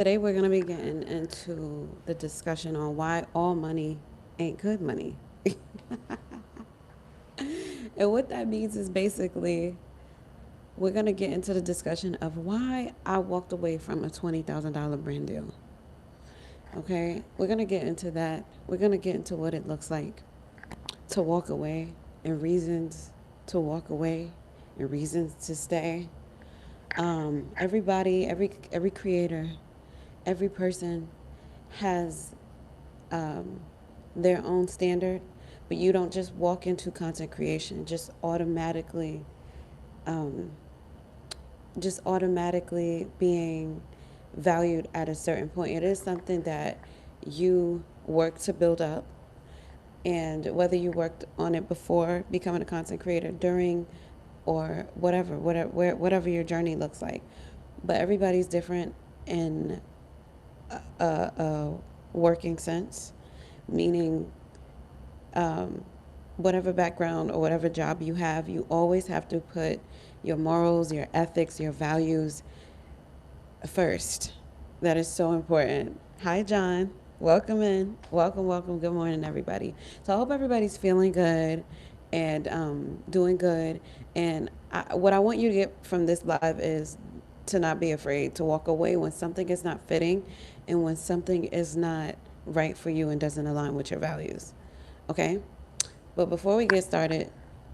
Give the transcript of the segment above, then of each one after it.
Today we're going to be getting into the discussion on why all money ain't good money. And what that means is basically we're going to get into the discussion of why I walked away from a $20,000 brand deal. Okay? We're going to get into that. We're going to get into what it looks like to walk away and reasons to walk away and reasons to stay. Everybody, every creator, every person has um, their own standard, but you don't just walk into content creation um, just automatically being valued at a certain point. It is something that you work to build up, and whether you worked on it before becoming a content creator, during, or whatever your journey looks like. But everybody's different in a working sense, meaning um, whatever background or whatever job you have, you always have to put your morals, your ethics, your values first. That is so important. Hi, John. Welcome in. Welcome, welcome. Good morning, everybody. So I hope everybody's feeling good and doing good. And what I want you to get from this live is to not be afraid to walk away when something is not fitting and when something is not right for you and doesn't align with your values. Okay? But before we get started,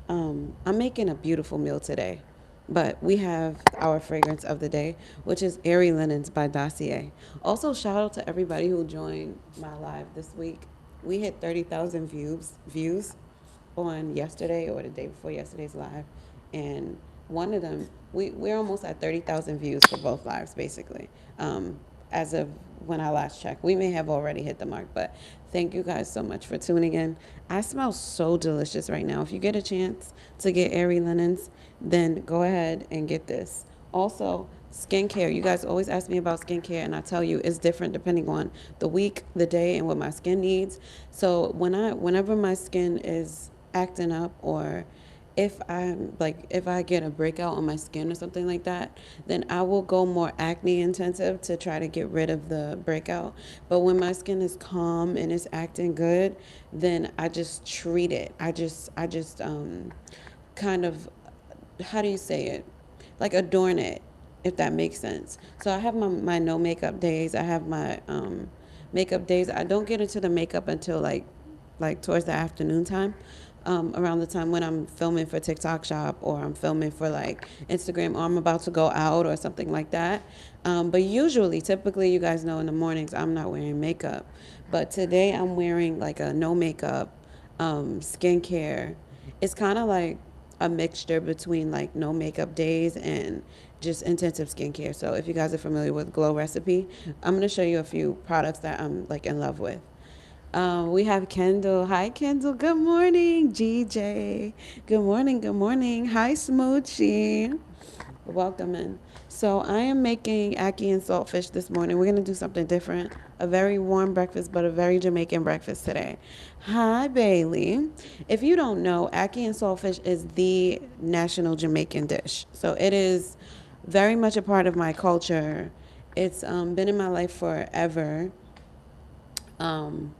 I'm making a beautiful meal today. But we have our fragrance of the day, which is Airy Linens by Dossier. Also, shout out to everybody who joined my live this week. We hit 30,000 views on yesterday or the day before yesterday's live. And one of them, we're almost at 30,000 views for both lives, basically. As of when I last checked, we may have already hit the mark, but thank you guys so much for tuning in. I smell so delicious right now. If you get a chance to get Airy Linens, then go ahead and get this. Also, skincare. You guys always ask me about skincare, and I tell you it's different depending on the week, the day, and what my skin needs. So whenever my skin is acting up, or if I get a breakout on my skin or something like that, then I will go more acne intensive to try to get rid of the breakout. But when my skin is calm and it's acting good, then I just treat it. I just kind of, how do you say it? Like adorn it, if that makes sense. So I have my no makeup days. I have my makeup days. I don't get into the makeup until like towards the afternoon time, around the time when I'm filming for TikTok Shop, or I'm filming for like Instagram, or I'm about to go out or something like that. But usually, typically, you guys know in the mornings I'm not wearing makeup. But today I'm wearing like a no makeup skincare. It's kind of like a mixture between like no makeup days and just intensive skincare. So if you guys are familiar with Glow Recipe, I'm going to show you a few products that I'm like in love with. We have Kendall. Hi, Kendall. Good morning. GJ. Good morning. Good morning. Hi, Smoochie. Welcome in. So I am making ackee and saltfish this morning. We're going to do something different. A very warm breakfast, but a very Jamaican breakfast today. Hi, Bailey. If you don't know, ackee and saltfish is the national Jamaican dish. So it is very much a part of my culture. It's been in my life forever. Um,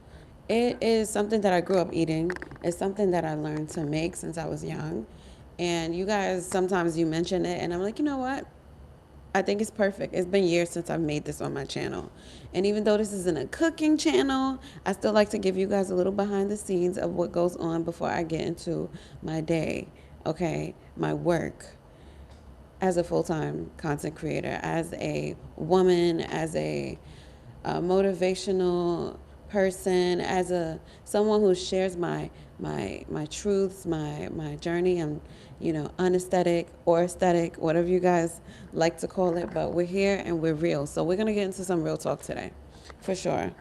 it is something that I grew up eating. It's something that I learned to make since I was young. And you guys, sometimes you mention it, and I'm like, you know what? I think it's perfect. It's been years since I've made this on my channel. And even though this isn't a cooking channel, I still like to give you guys a little behind the scenes of what goes on before I get into my day, okay? My work as a full-time content creator, as a woman, as a motivational person, as a someone who shares my truths, my journey. I'm, unesthetic or aesthetic, whatever you guys like to call it, but we're here and we're real. So we're gonna get into some real talk today, for sure.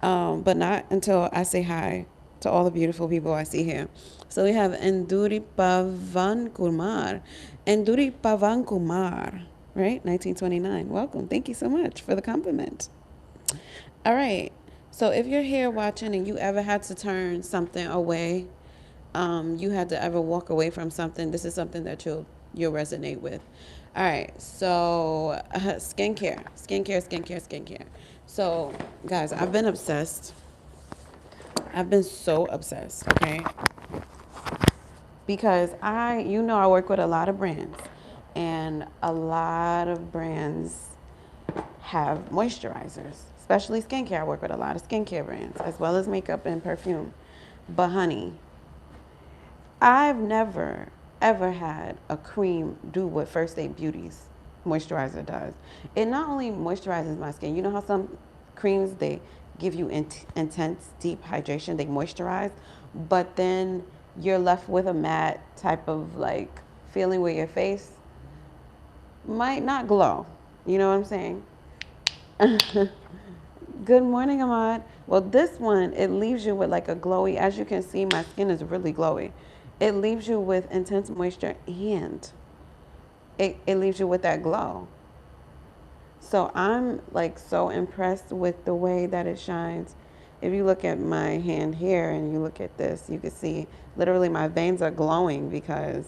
But not until I say hi to all the beautiful people I see here. So we have Enduri Pavan Kumar. Enduri Pavan Kumar, right? 1929. Welcome. Thank you so much for the compliment. All right. So if you're here watching and you ever had to turn something away, you had to ever walk away from something, this is something that you'll resonate with. All right, so skincare. So, guys, I've been obsessed. I've been so obsessed, okay? Because I work with a lot of brands, and a lot of brands have moisturizers, especially skincare. I work with a lot of skincare brands, as well as makeup and perfume. But, honey, I've never ever had a cream do what First Aid Beauty's moisturizer does. It not only moisturizes my skin. You know how some creams they give you intense deep hydration, they moisturize, but then you're left with a matte type of like feeling where your face might not glow. You know what I'm saying? Good morning, Ahmad. Well, this one, it leaves you with like a glowy, as you can see, my skin is really glowy. It leaves you with intense moisture and it leaves you with that glow. So I'm like so impressed with the way that it shines. If you look at my hand here and you look at this, you can see literally my veins are glowing because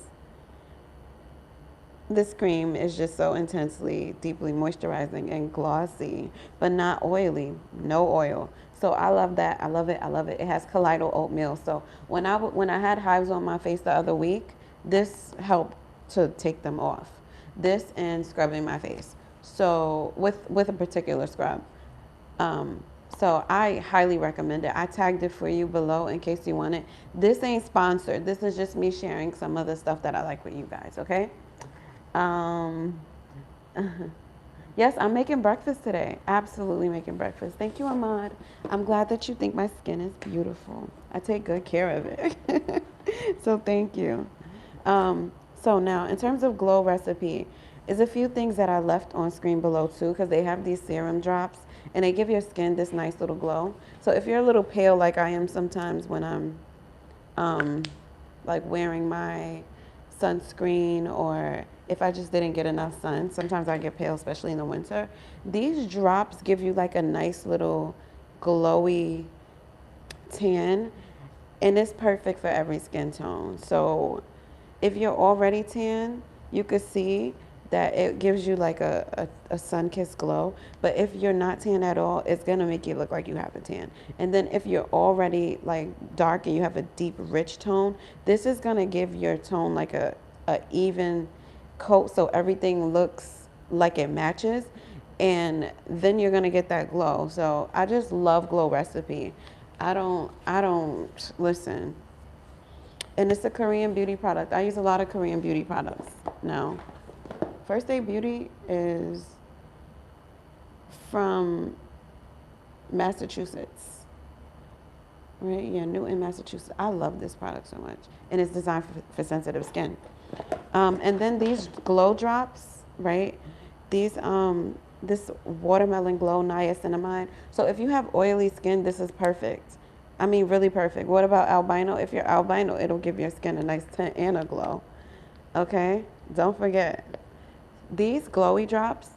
this cream is just so intensely, deeply moisturizing and glossy, but not oily, no oil. So I love that. I love it. I love it. It has colloidal oatmeal. So when I had hives on my face the other week, this helped to take them off. This and scrubbing my face. So with a particular scrub. Um, so I highly recommend it. I tagged it for you below in case you want it. This ain't sponsored. This is just me sharing some of the stuff that I like with you guys. Okay. Um, yes, I'm making breakfast today. Absolutely making breakfast. Thank you, Ahmad. I'm glad that you think my skin is beautiful. I take good care of it. So thank you. So now, in terms of glow recipe, is a few things that I left on screen below too, because they have these serum drops and they give your skin this nice little glow. So if you're a little pale like I am sometimes when I'm um, like wearing my sunscreen, or if I just didn't get enough sun, sometimes I get pale, especially in the winter. These drops give you like a nice little glowy tan, and it's perfect for every skin tone. So if you're already tan, you could see that it gives you like a sun-kissed glow. But if you're not tan at all, it's gonna make you look like you have a tan. And then if you're already like dark and you have a deep, rich tone, this is gonna give your tone like a even coat, so everything looks like it matches. And then you're gonna get that glow. So I just love Glow Recipe. I don't listen. And it's a Korean beauty product. I use a lot of Korean beauty products now. First Aid Beauty is from Massachusetts, right? Yeah, Newton, Massachusetts. I love this product so much, and it's designed for sensitive skin. And then these glow drops, right? These this watermelon glow niacinamide. So if you have oily skin, this is perfect. I mean, really perfect. What about albino? If you're albino, it'll give your skin a nice tint and a glow. Okay? Don't forget. These glowy drops,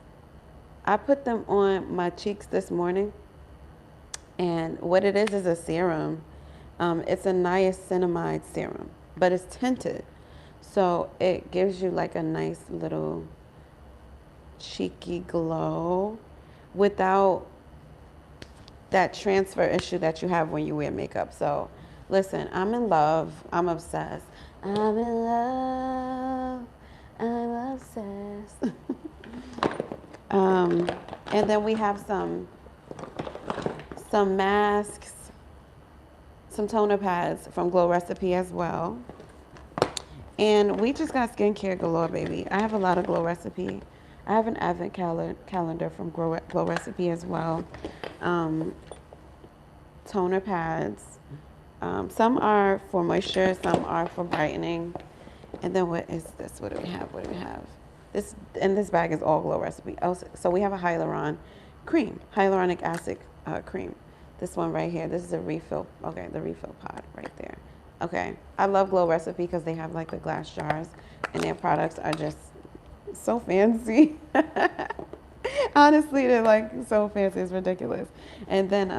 I put them on my cheeks this morning. And what it is a serum. It's a niacinamide serum, but it's tinted. So it gives you like a nice little cheeky glow without that transfer issue that you have when you wear makeup. So listen, I'm in love. I'm obsessed. I'm in love. I'm obsessed. um, and then we have some masks, some toner pads from Glow Recipe as well. And we just got skincare galore, baby. I have a lot of Glow Recipe. I have an advent calendar from Glow Recipe as well. Toner pads. Some are for moisture, some are for brightening. And then what is this? What do we have? What do we have? This bag is all Glow Recipe. Oh, so we have a hyaluronic acid cream. This one right here. This is a refill. Okay, the refill pod right there. Okay, I love Glow Recipe because they have like the glass jars, and their products are just so fancy. Honestly, they're like so fancy. It's ridiculous. And then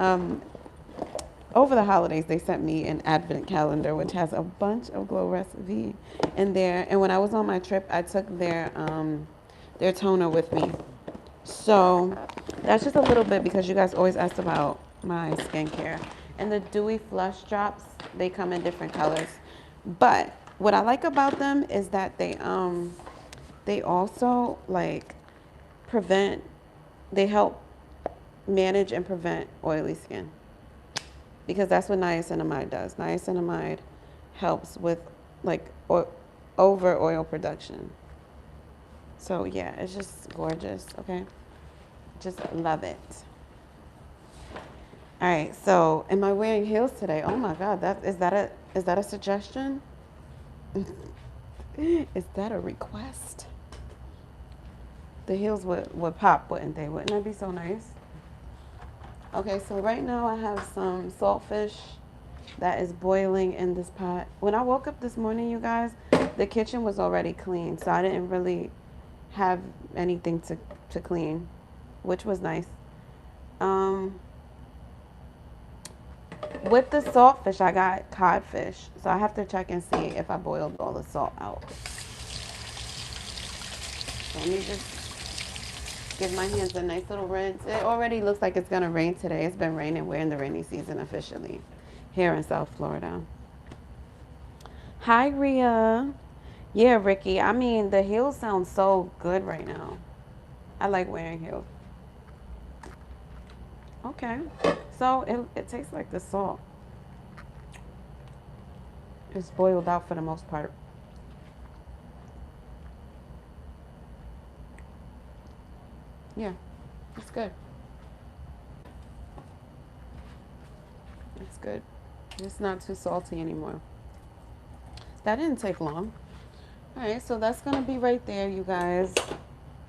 over the holidays, they sent me an advent calendar, which has a bunch of Glow Recipe in there. And when I was on my trip, I took their toner with me. So that's just a little bit because you guys always ask about my skincare. And the Dewy Flush Drops, they come in different colors. But what I like about them is that they also like prevent, they help manage and prevent oily skin. Because that's what niacinamide does. Niacinamide helps with like over oil production. So yeah, it's just gorgeous, okay? Just love it. All right, so am I wearing heels today? Oh my God, is that a suggestion? Is that a request? The heels would pop, wouldn't they? Wouldn't that be so nice? Okay, so right now I have some saltfish that is boiling in this pot. When I woke up this morning, you guys, the kitchen was already clean, so I didn't really have anything to clean, which was nice. With the saltfish, I got codfish, so I have to check and see if I boiled all the salt out. So let me just give my hands a nice little rinse. It already looks like it's gonna rain today. It's been raining. We're in the rainy season officially here in South Florida. Hi, Rhea. Yeah, Ricky. I mean, the heels sound so good right now. I like wearing heels. Okay. So it tastes like the salt. It's boiled out for the most part. Yeah, it's good. It's good. It's not too salty anymore. That didn't take long. All right, so that's gonna be right there, you guys.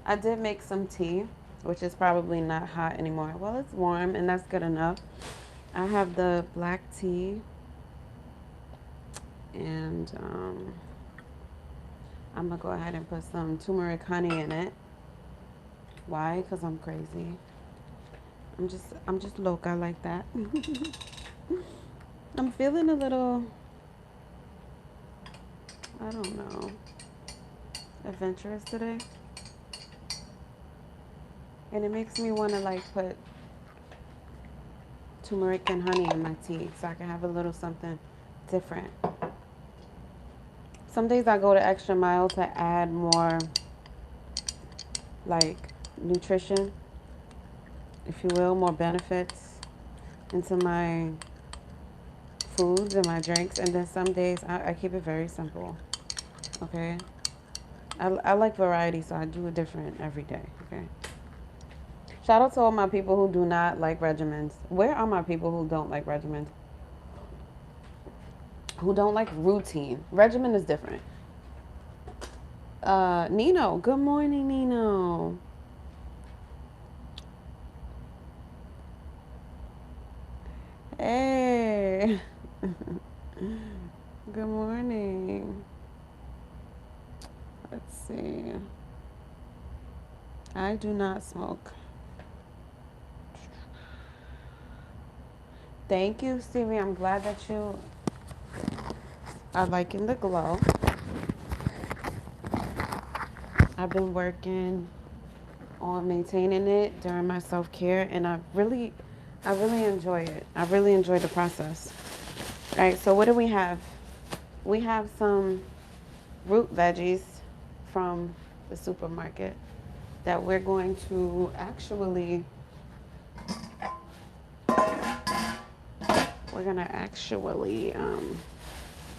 I did make some tea, which is probably not hot anymore. Well, it's warm, and that's good enough. I have the black tea, and I'm gonna go ahead and put some turmeric honey in it. Why? Because I'm crazy. I'm just loca like that. I'm feeling a little, I don't know, adventurous today. And it makes me want to like put turmeric and honey in my tea so I can have a little something different. Some days I go the extra mile to add more like nutrition, if you will, more benefits into my foods and my drinks. And then some days I keep it very simple, okay? I like variety, so I do it different every day, okay? Shout out to all my people who do not like regimens. Where are my people who don't like regimens? Who don't like routine? Regimen is different. Nino. Good morning, Nino. Hey. Good morning. Let's see. I do not smoke. Thank you, Stevie. I'm glad that you are liking the glow. I've been working on maintaining it during my self-care, and I really enjoy it. I really enjoy the process. All right, so what do we have? We have some root veggies from the supermarket that we're going to actually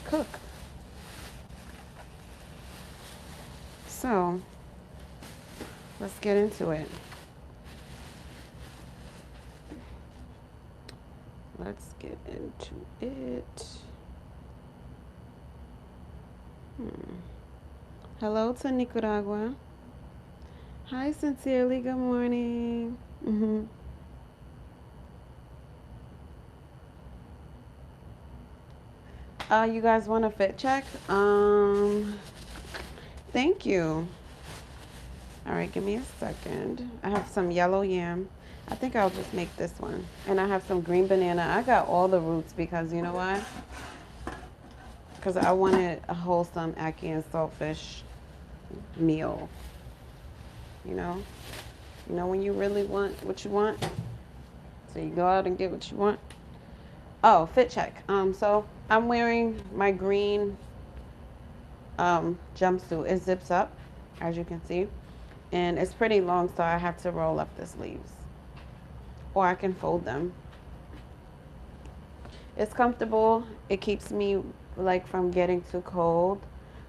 cook. So let's get into it. Let's get into it. Hello to Nicaragua. Hi, Sincerely. Good morning. You guys want a fit check? Thank you. All right, give me a second. I have some yellow yam. I think I'll just make this one. And I have some green banana. I got all the roots because you know why? Because I wanted a wholesome ackee and saltfish meal. you know? You know when you really want what you want? So you go out and get what you want. Oh, fit check. So I'm wearing my green jumpsuit. It zips up, as you can see. And it's pretty long, so I have to roll up the sleeves. Or I can fold them. It's comfortable. It keeps me like from getting too cold.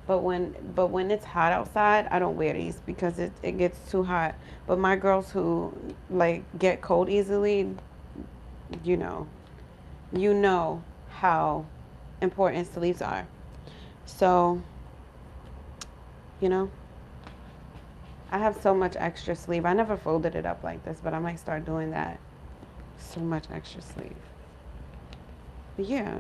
But when it's hot outside, I don't wear these because it gets too hot. But my girls who like get cold easily, you know, you know how important sleeves are. So, you know, I have so much extra sleeve. I never folded it up like this, but I might start doing that. So much extra sleeve. But yeah,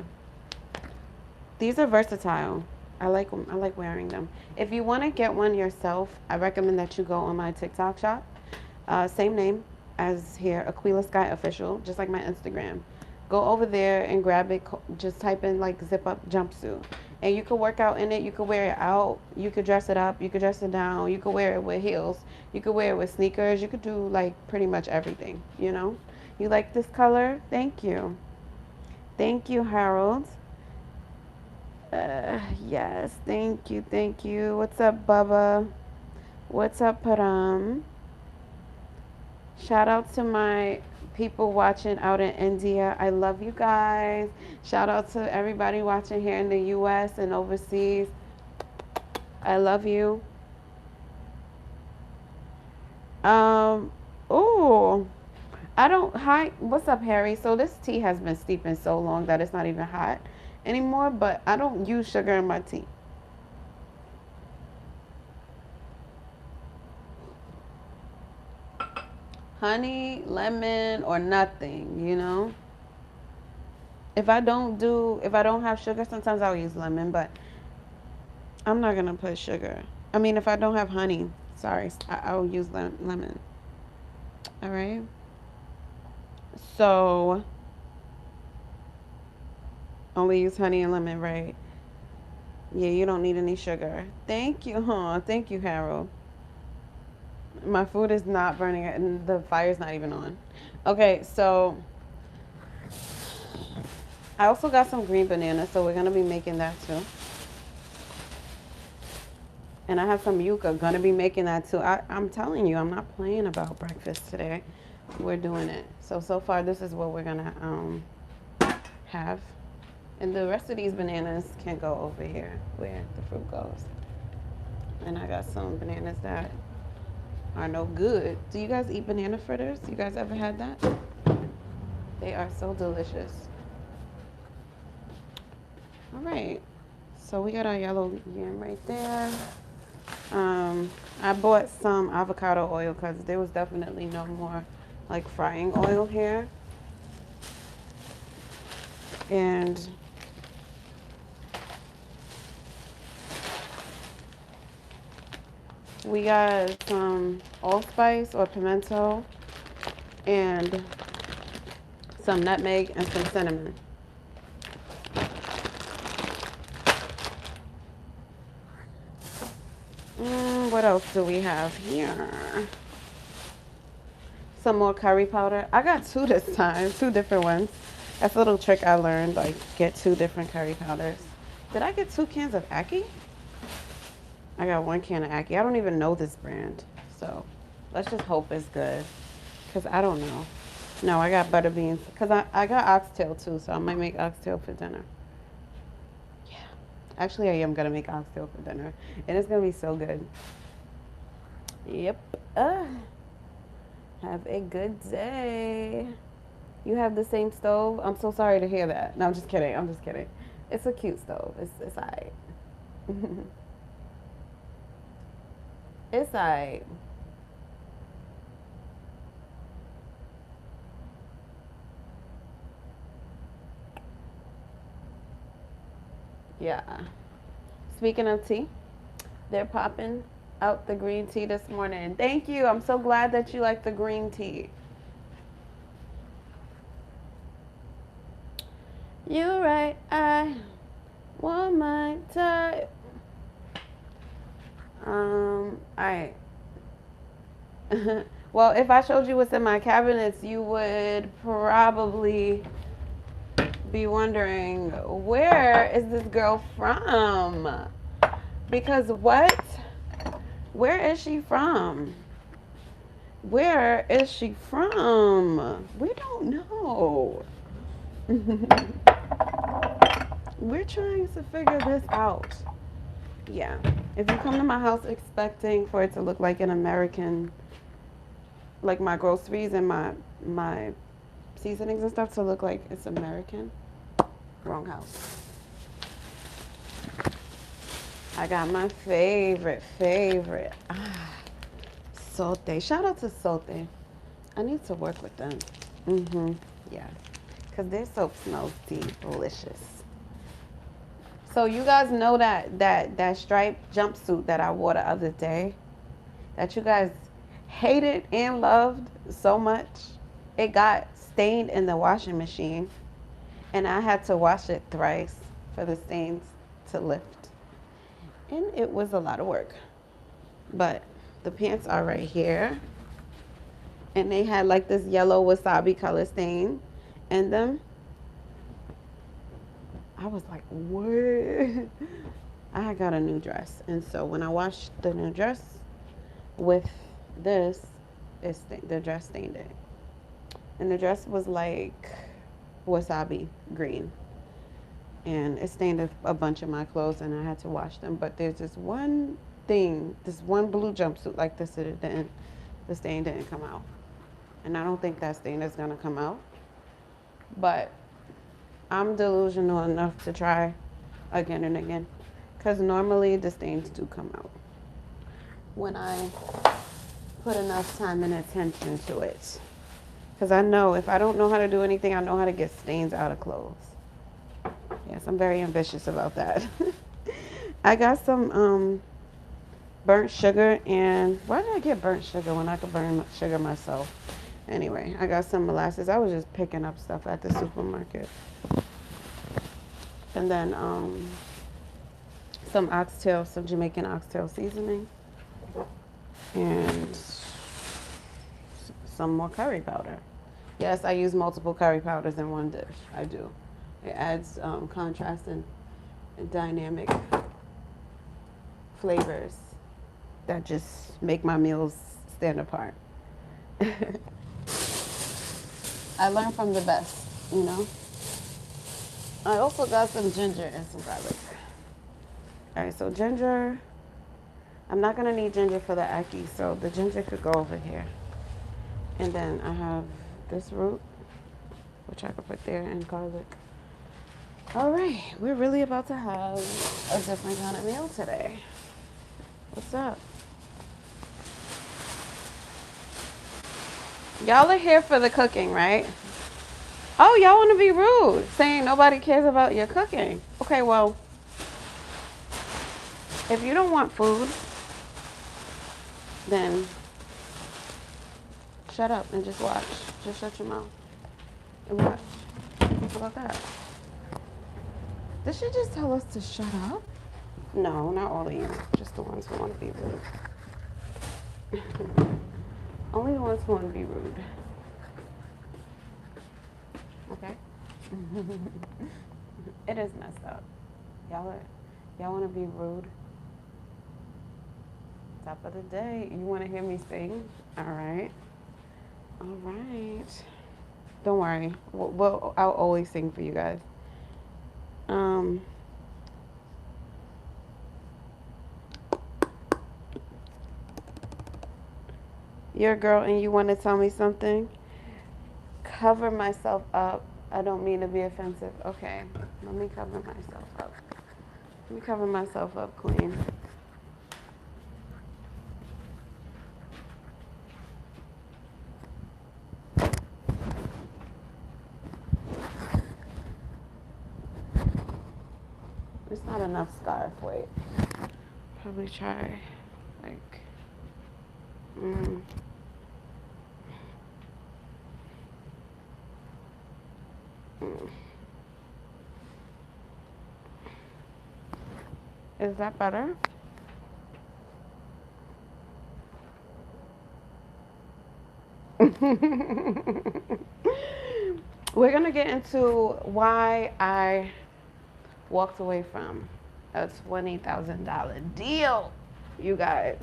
these are versatile. I like wearing them. If you want to get one yourself, I recommend that you go on my TikTok shop. Same name as here, Aquila Sky Official, just like my Instagram. Go over there and grab it. Just type in like zip up jumpsuit. And you could work out in it. You could wear it out. You could dress it up. You could dress it down. You could wear it with heels. You could wear it with sneakers. You could do like pretty much everything, you know? You like this color? Thank you. Thank you, Harold. Yes, thank you, thank you. What's up, Bubba? What's up, Param? Shout out to my people watching out in India. I love you guys. Shout out to everybody watching here in the US and overseas. I love you. Um, ooh. I don't, hi, what's up, Harry? So this tea has been steeping so long that it's not even hot anymore, but I don't use sugar in my tea. Honey, lemon, or nothing, you know? If I don't have sugar, sometimes I'll use lemon, but I'm not gonna put sugar. I mean, if I don't have honey, sorry, I'll use lemon. All right. So only use honey and lemon, right? Yeah, you don't need any sugar. Thank you, huh? Thank you, Harold. My food is not burning and the fire's not even on. Okay, so I also got some green bananas, so we're gonna be making that too. And I have some yuca, gonna be making that too. I'm telling you, I'm not playing about breakfast today. We're doing it. So far, this is what we're gonna have. And the rest of these bananas can go over here where the fruit goes. And I got some bananas that are no good. Do you guys eat banana fritters? You guys ever had that? They are so delicious. All right. So we got our yellow yam right there. I bought some avocado oil because there was definitely no more like frying oil here. And we got some allspice or pimento and some nutmeg and some cinnamon. What else do we have here? Some more curry powder. I got two this time, two different ones. That's a little trick I learned, like get two different curry powders. Did I get 2 cans of Aki? I got 1 can of Aki. I don't even know this brand. So let's just hope it's good. Because I don't know. No, I got butter beans. Because I got oxtail too, so I might make oxtail for dinner. Yeah. Actually, I am going to make oxtail for dinner. And it's going to be so good. Yep. Have a good day. You have the same stove? I'm so sorry to hear that. No, I'm just kidding. I'm just kidding. It's a cute stove. It's all right. It's all right. Yeah. Speaking of tea, they're popping out the green tea this morning. Thank you. I'm so glad that you like the green tea. You're right. I want my time. Alright. Well, if I showed you what's in my cabinets, you would probably be wondering, where is this girl from? Because what? Where is she from? Where is she from? We don't know. We're trying to figure this out. Yeah. If you come to my house expecting for it to look like an American, like my groceries and my seasonings and stuff to look like it's American, wrong house. I got my favorite. Sote. Shout out to Sote. I need to work with them. Yeah. Because their soap smells delicious. So you guys know that striped jumpsuit that I wore the other day, that you guys hated and loved so much, it got stained in the washing machine, and I had to wash it thrice for the stains to lift. And it was a lot of work. But the pants are right here, and they had like this yellow wasabi color stain in them. I was like, what? I got a new dress. And so when I washed the new dress with this, the dress stained it. And the dress was like wasabi green. And it stained a bunch of my clothes, and I had to wash them. But there's this one thing, this one blue jumpsuit like this, the stain didn't come out. And I don't think that stain is going to come out. But I'm delusional enough to try again and again, because normally the stains do come out when I put enough time and attention to it. Because I know if I don't know how to do anything, I know how to get stains out of clothes. Yes, I'm very ambitious about that. I got some burnt sugar, and why did I get burnt sugar when I could burn sugar myself? Anyway, I got some molasses. I was just picking up stuff at the supermarket. And then some oxtail, some Jamaican oxtail seasoning. And some more curry powder. Yes, I use multiple curry powders in one dish. I do. It adds contrast and dynamic flavors that just make my meals stand apart. I learn from the best, you know. I also got some ginger and some garlic. All right, so ginger. I'm not gonna need ginger for the ackee, so the ginger could go over here. And then I have this root, which I could put there, and garlic. All right, we're really about to have a different kind of meal today. What's up? Y'all are here for the cooking, right? Oh, y'all want to be rude, saying nobody cares about your cooking. Okay, well, if you don't want food, then shut up and just watch. Just shut your mouth and watch. How about that? Did she just tell us to shut up? No, not all of you. Just the ones who want to be rude. Only the ones who want to be rude. Okay? It is messed up. Y'all want to be rude? Top of the day. You want to hear me sing? All right. All right. Don't worry. I'll always sing for you guys. You're a girl and you want to tell me something? Cover myself up. I don't mean to be offensive. Okay, let me cover myself up. Let me cover myself up, queen. It's not enough scarf. Wait. Probably try like. Is that better? We're going to get into why I walked away from a $20,000 deal, you guys.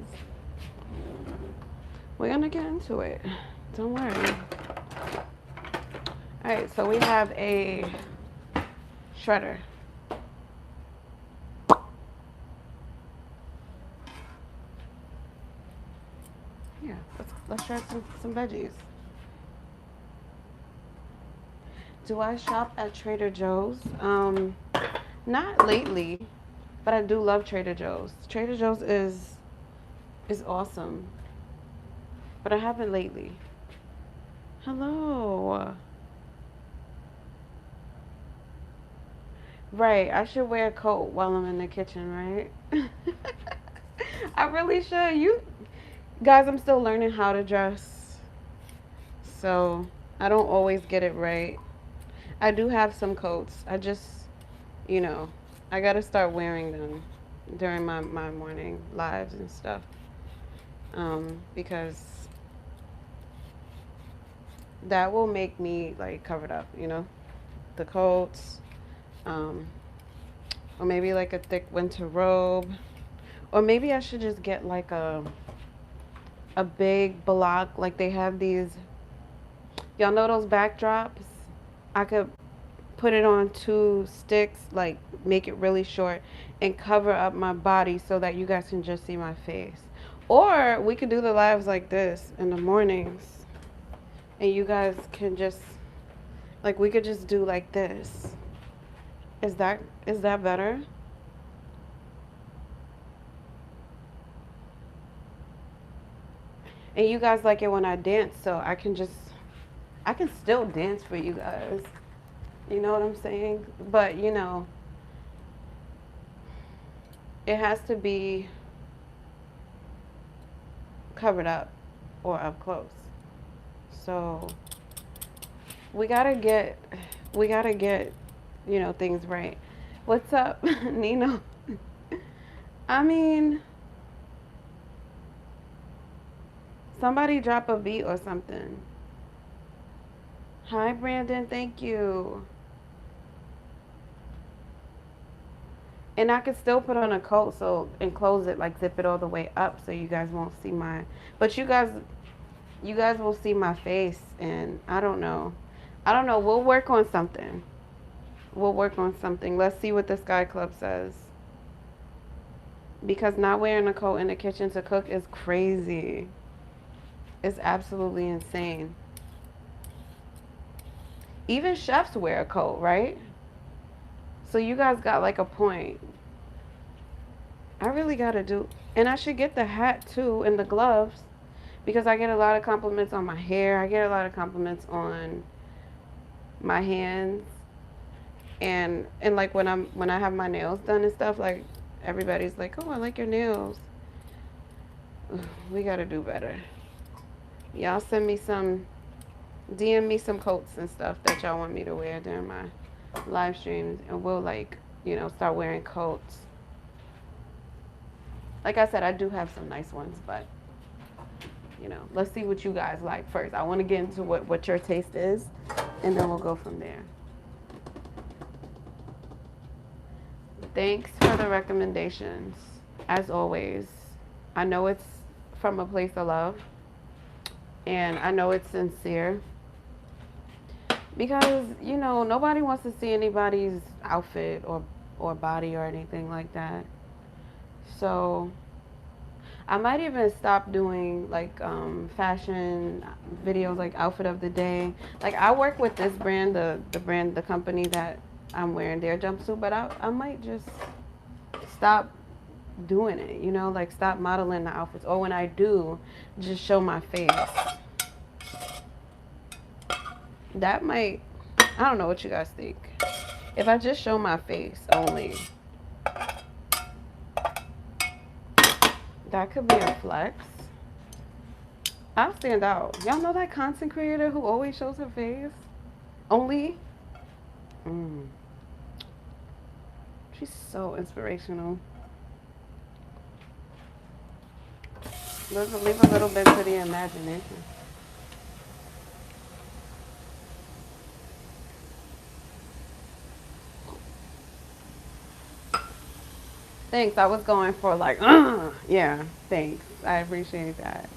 We're going to get into it. Don't worry. All right, so we have a shredder. Yeah, let's shred some veggies. Do I shop at Trader Joe's? Not lately, but I do love Trader Joe's. Trader Joe's is awesome, but I haven't lately. Hello. Right, I should wear a coat while I'm in the kitchen, right? I really should. You guys, I'm still learning how to dress, so I don't always get it right. I do have some coats. I just, you know, I gotta start wearing them during my morning lives and stuff. Because that will make me like covered up, you know? The coats, or maybe like a thick winter robe. Or maybe I should just get like a big block, like they have these, y'all know those backdrops? I could put it on 2 sticks, like make it really short and cover up my body so that you guys can just see my face. Or we could do the lives like this in the mornings and you guys can just, like we could just do like this. Is that better? And you guys like it when I dance, so I can still dance for you guys. You know what I'm saying? But, you know, it has to be covered up or up close. So we gotta get, you know, things right. What's up, Nino? I mean, somebody drop a beat or something. Hi, Brandon. Thank you. And I could still put on a coat and close it, like zip it all the way up so you guys won't see but you guys will see my face and I don't know. We'll work on something. Let's see what the Sky Club says. Because not wearing a coat in the kitchen to cook is crazy. It's absolutely insane. Even chefs wear a coat, right? So you guys got like a point. I really gotta do, and I should get the hat too and the gloves because I get a lot of compliments on my hair. I get a lot of compliments on my hands, and like when I have my nails done and stuff, like everybody's like, "Oh, I like your nails." We gotta do better. Y'all send me DM me some coats and stuff that y'all want me to wear during my live streams, and we'll like, you know, start wearing coats. Like I said, I do have some nice ones, but you know, let's see what you guys like first. I want to get into what your taste is, and then we'll go from there. Thanks for the recommendations, as always. I know it's from a place of love, and I know it's sincere. Because, you know, nobody wants to see anybody's outfit or body or anything like that. So I might even stop doing like fashion videos, like outfit of the day. Like I work with this brand, the company that I'm wearing their jumpsuit, but I might just stop doing it, you know, like stop modeling the outfits. Or when I do, just show my face. That might, I don't know what you guys think. If I just show my face only, that could be a flex. I'll stand out. Y'all know that content creator who always shows her face? Only? She's so inspirational. Leave a little bit to the imagination. Thanks. I was going for like, yeah, thanks. I appreciate that.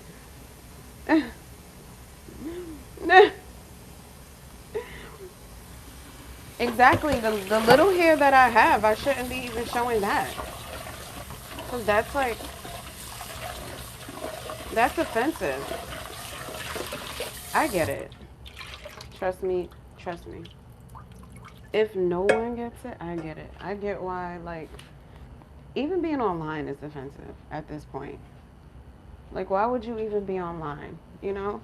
Exactly. The little hair that I have, I shouldn't be even showing that. Because that's like, that's offensive. I get it. Trust me. Trust me. If no one gets it, I get it. I get why, like, even being online is offensive at this point. Like, why would you even be online? You know?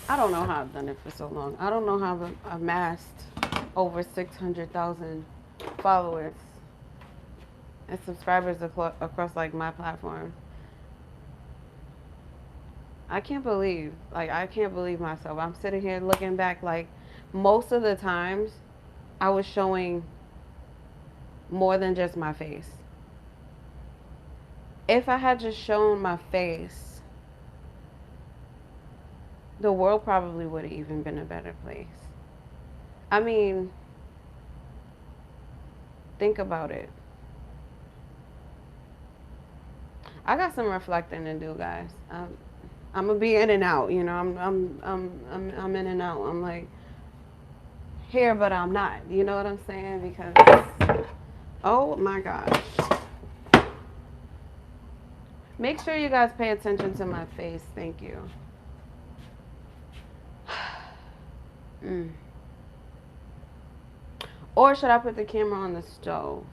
I don't know how I've done it for so long. I don't know how I've amassed over 600,000 followers and subscribers across like my platform. I can't believe myself. I'm sitting here looking back, like, most of the times I was showing more than just my face. If I had just shown my face, the world probably would have even been a better place. I mean, think about it. I got some reflecting to do, guys. I'm gonna be in and out. You know, I'm in and out. I'm like here, but I'm not. You know what I'm saying? Because oh my gosh. Make sure you guys pay attention to my face. Thank you. Or should I put the camera on the stove?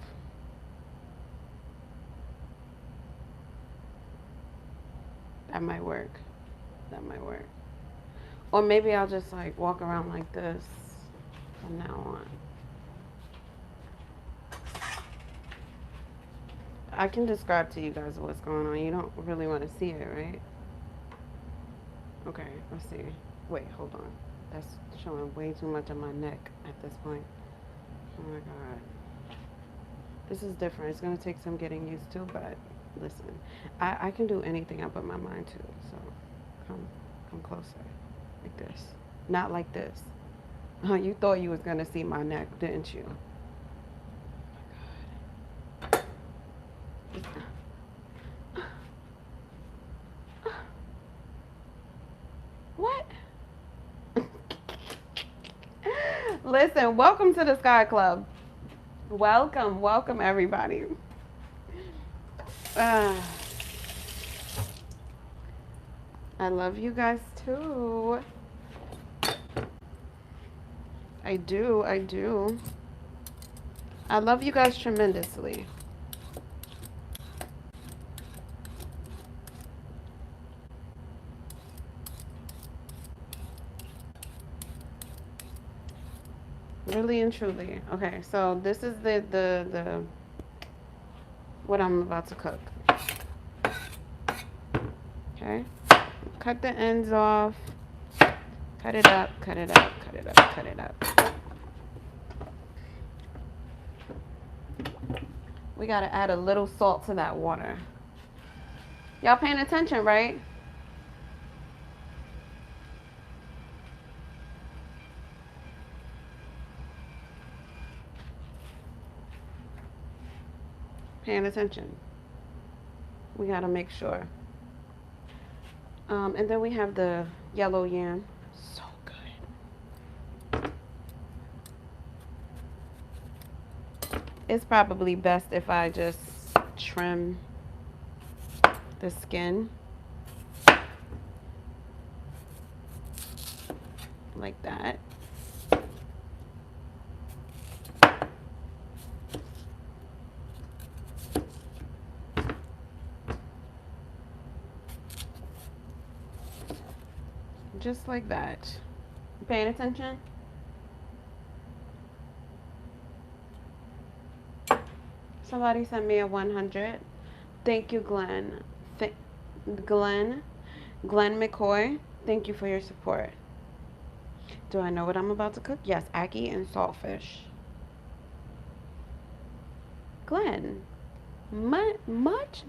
That might work. That might work. Or maybe I'll just like walk around like this from now on. I can describe to you guys what's going on. You don't really want to see it, right? Okay, let's see. Wait, hold on. That's showing way too much of my neck at this point. Oh my god. This is different. It's going to take some getting used to, but listen. I can do anything I put my mind to, so come closer. Like this. Not like this. You thought you was going to see my neck, didn't you? What? Listen, welcome to the Sky Club. Welcome everybody. I love you guys too. I do. I love you guys tremendously. Really and truly. Okay, so this is the what I'm about to cook. Okay, cut the ends off. Cut it up. We gotta add a little salt to that water. Y'all paying attention, right? Paying attention. We gotta make sure. And then we have the yellow yam. So good. It's probably best if I just trim the skin like that. Just like that. Paying attention? Somebody sent me a 100. Thank you, Glenn. Glenn McCoy. Thank you for your support. Do I know what I'm about to cook? Yes, ackee and saltfish. Glenn, much,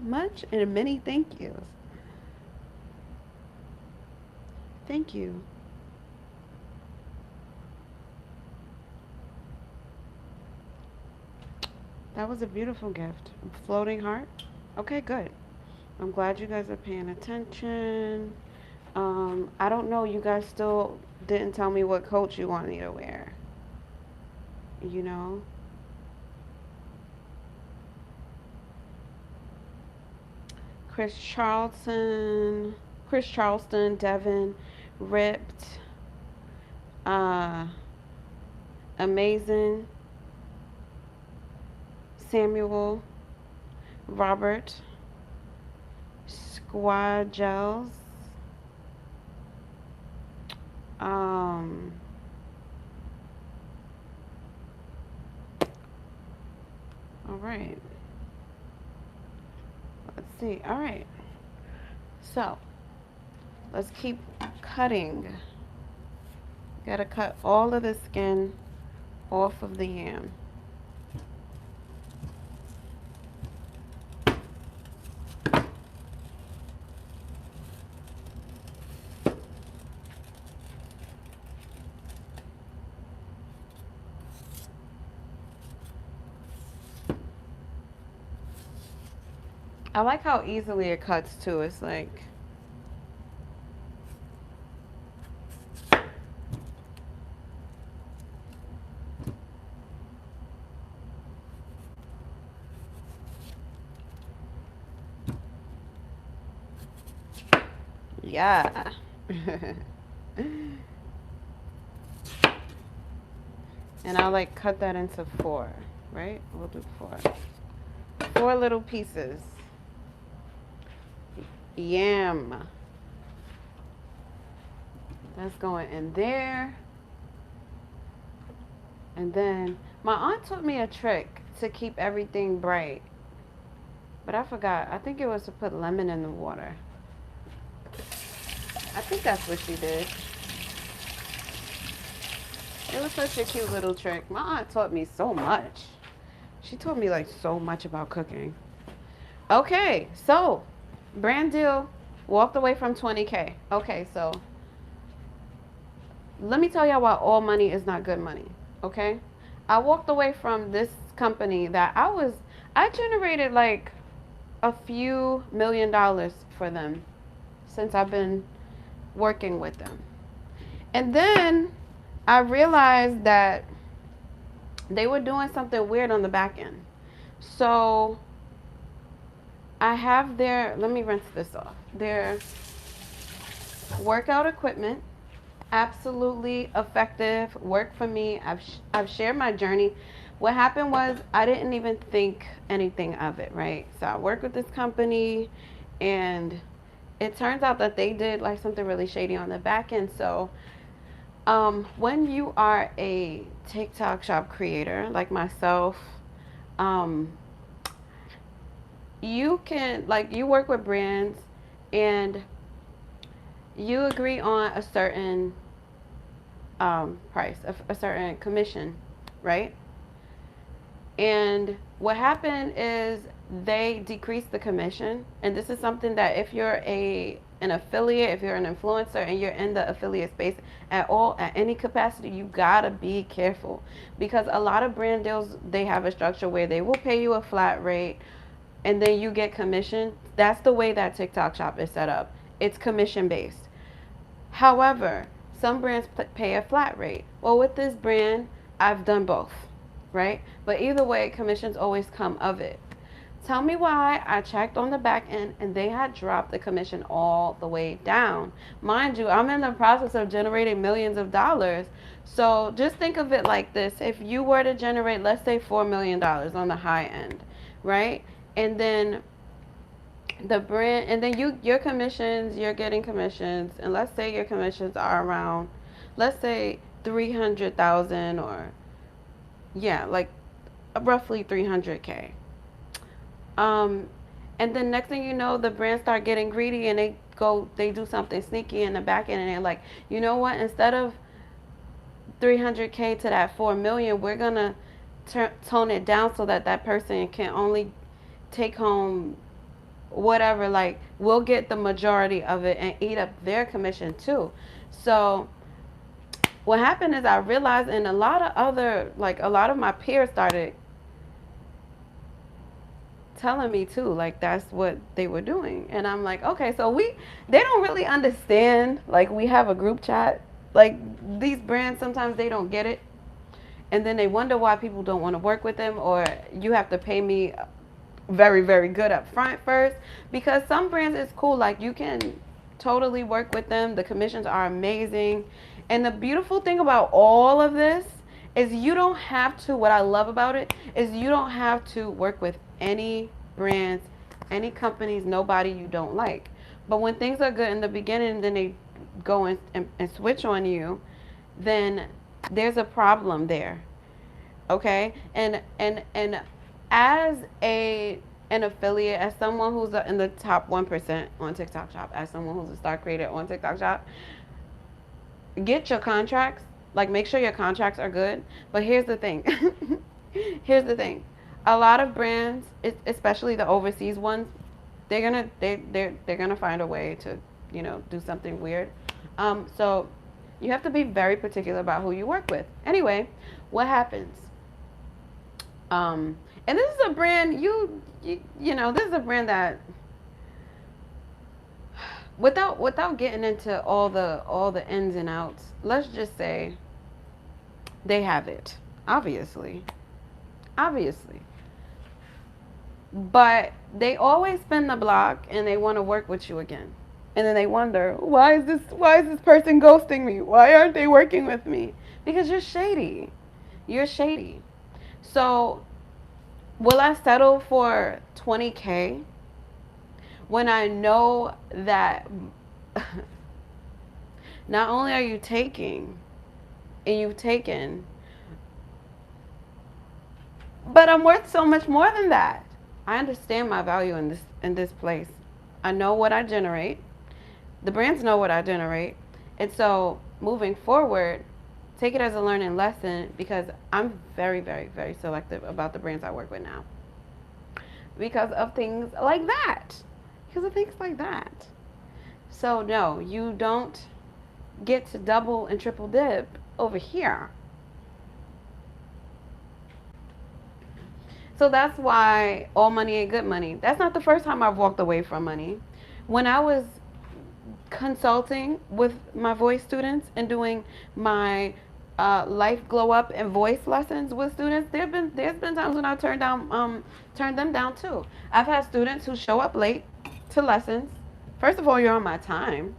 and many thank yous. Thank you. That was a beautiful gift. Floating heart. Okay, good. I'm glad you guys are paying attention. I don't know. You guys still didn't tell me what coat you want me to wear. You know? Chris Charleston, Devin, Ripped, uh, Amazing, Samuel, Robert, Squadgels, um, all right. Let's see. All right. So, let's keep cutting. Gotta cut all of the skin off of the yam. I like how easily it cuts too. It's like, yeah. And I'll like cut that into 4, right? We'll do 4. 4 little pieces. Yam. That's going in there. And then my aunt taught me a trick to keep everything bright. But I forgot. I think it was to put lemon in the water. I think that's what she did. It was such a cute little trick. My aunt taught me so much. She taught me like so much about cooking. Okay, so brand deal, walked away from 20K. Okay, so let me tell y'all why all money is not good money. Okay, I walked away from this company that I generated like a few $1,000,000 for them since I've been working with them. And then I realized that they were doing something weird on the back end. So I have let me rinse this off. Their workout equipment, absolutely effective, worked for me. I've shared my journey. What happened was I didn't even think anything of it, right? So I worked with this company and it turns out that they did like something really shady on the back end. So when you are a TikTok shop creator like myself, you can you work with brands and you agree on a certain price, a certain commission, right? And what happened is they decreased the commission. And this is something that if you're an affiliate, if you're an influencer and you're in the affiliate space at any capacity, you gotta be careful, because a lot of brand deals, they have a structure where they will pay you a flat rate and then you get commission. That's the way that TikTok shop is set up. It's commission based. However, some brands pay a flat rate. Well, with this brand, I've done both, right? But either way, commissions always come of it. Tell me why. I checked on the back end and they had dropped the commission all the way down. Mind you, I'm in the process of generating millions of dollars. So just think of it like this. If you were to generate, let's say $4 million on the high end, right? And then the brand, and then your commissions, you're getting commissions, and let's say your commissions are around, let's say 300,000, or yeah, like roughly 300K. And then next thing you know, the brands start getting greedy and they do something sneaky in the back end, and they're like, you know what, instead of 300K to that 4 million, we're gonna tone it down so that that person can only take home whatever, like we'll get the majority of it and eat up their commission too. So what happened is I realized, and a lot of my peers started telling me too, like that's what they were doing. And I'm like, okay, so they don't really understand. Like we have a group chat. Like these brands, sometimes they don't get it. And then they wonder why people don't want to work with them, or you have to pay me very, very good up front first. Because some brands is cool. Like you can totally work with them. The commissions are amazing. And the beautiful thing about all of this is you don't have to, what I love about it is you don't have to work with any brands, any companies, nobody you don't like. But when things are good in the beginning, then they go and switch on you, then there's a problem there. Okay? And as an affiliate, as someone who's in the top 1% on TikTok Shop, as someone who's a star creator on TikTok Shop, get your contracts. Like make sure your contracts are good. But here's the thing. Here's the thing. A lot of brands, especially the overseas ones, they're gonna find a way to, do something weird. So you have to be very particular about who you work with. Anyway, what happens? And this is a brand this is a brand that without getting into all the ins and outs, let's just say they have it. Obviously. Obviously. But they always spin the block and they want to work with you again. And then they wonder, why is this person ghosting me? Why aren't they working with me? Because you're shady. You're shady. So, will I settle for 20K when I know that not only are you taking and you've taken, but I'm worth so much more than that. I understand my value in this place. I know what I generate. The brands know what I generate. And so moving forward, take it as a learning lesson because I'm very, very, very selective about the brands I work with now. Because of things like that. Because of things like that. So no, you don't get to double and triple dip over here. So that's why all money ain't good money. That's not the first time I've walked away from money. When I was consulting with my voice students and doing my life glow up and voice lessons with students, there's been times when I turned them down too. I've had students who show up late to lessons. First of all, you're on my time.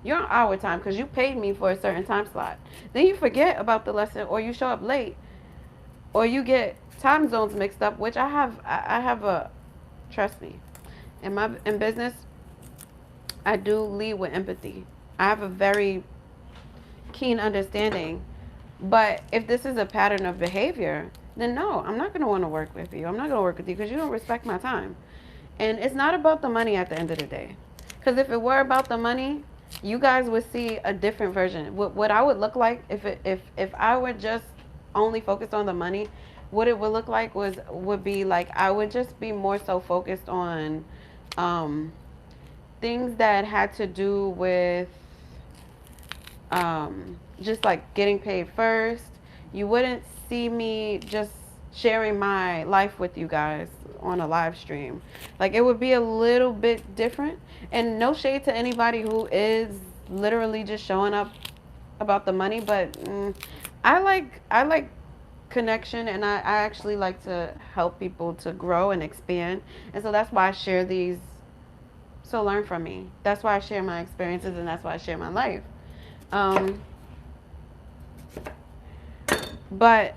You're on our time because you paid me for a certain time slot. Then you forget about the lesson, or you show up late, or you get time zones mixed up, which I have a, trust me, in business, I do lead with empathy. I have a very keen understanding. But if this is a pattern of behavior, then no, I'm not going to want to work with you. I'm not going to work with you because you don't respect my time. And it's not about the money at the end of the day. Because if it were about the money, you guys would see a different version. What I would look like if I were just only focused on the money, what it would look like would be like I would just be more so focused on things that had to do with just like getting paid first. You wouldn't see me just sharing my life with you guys on a live stream. Like it would be a little bit different. And no shade to anybody who is literally just showing up about the money, but I like connection, and I actually like to help people to grow and expand. And so that's why I share these. So learn from me. That's why I share my experiences, and that's why I share my life. But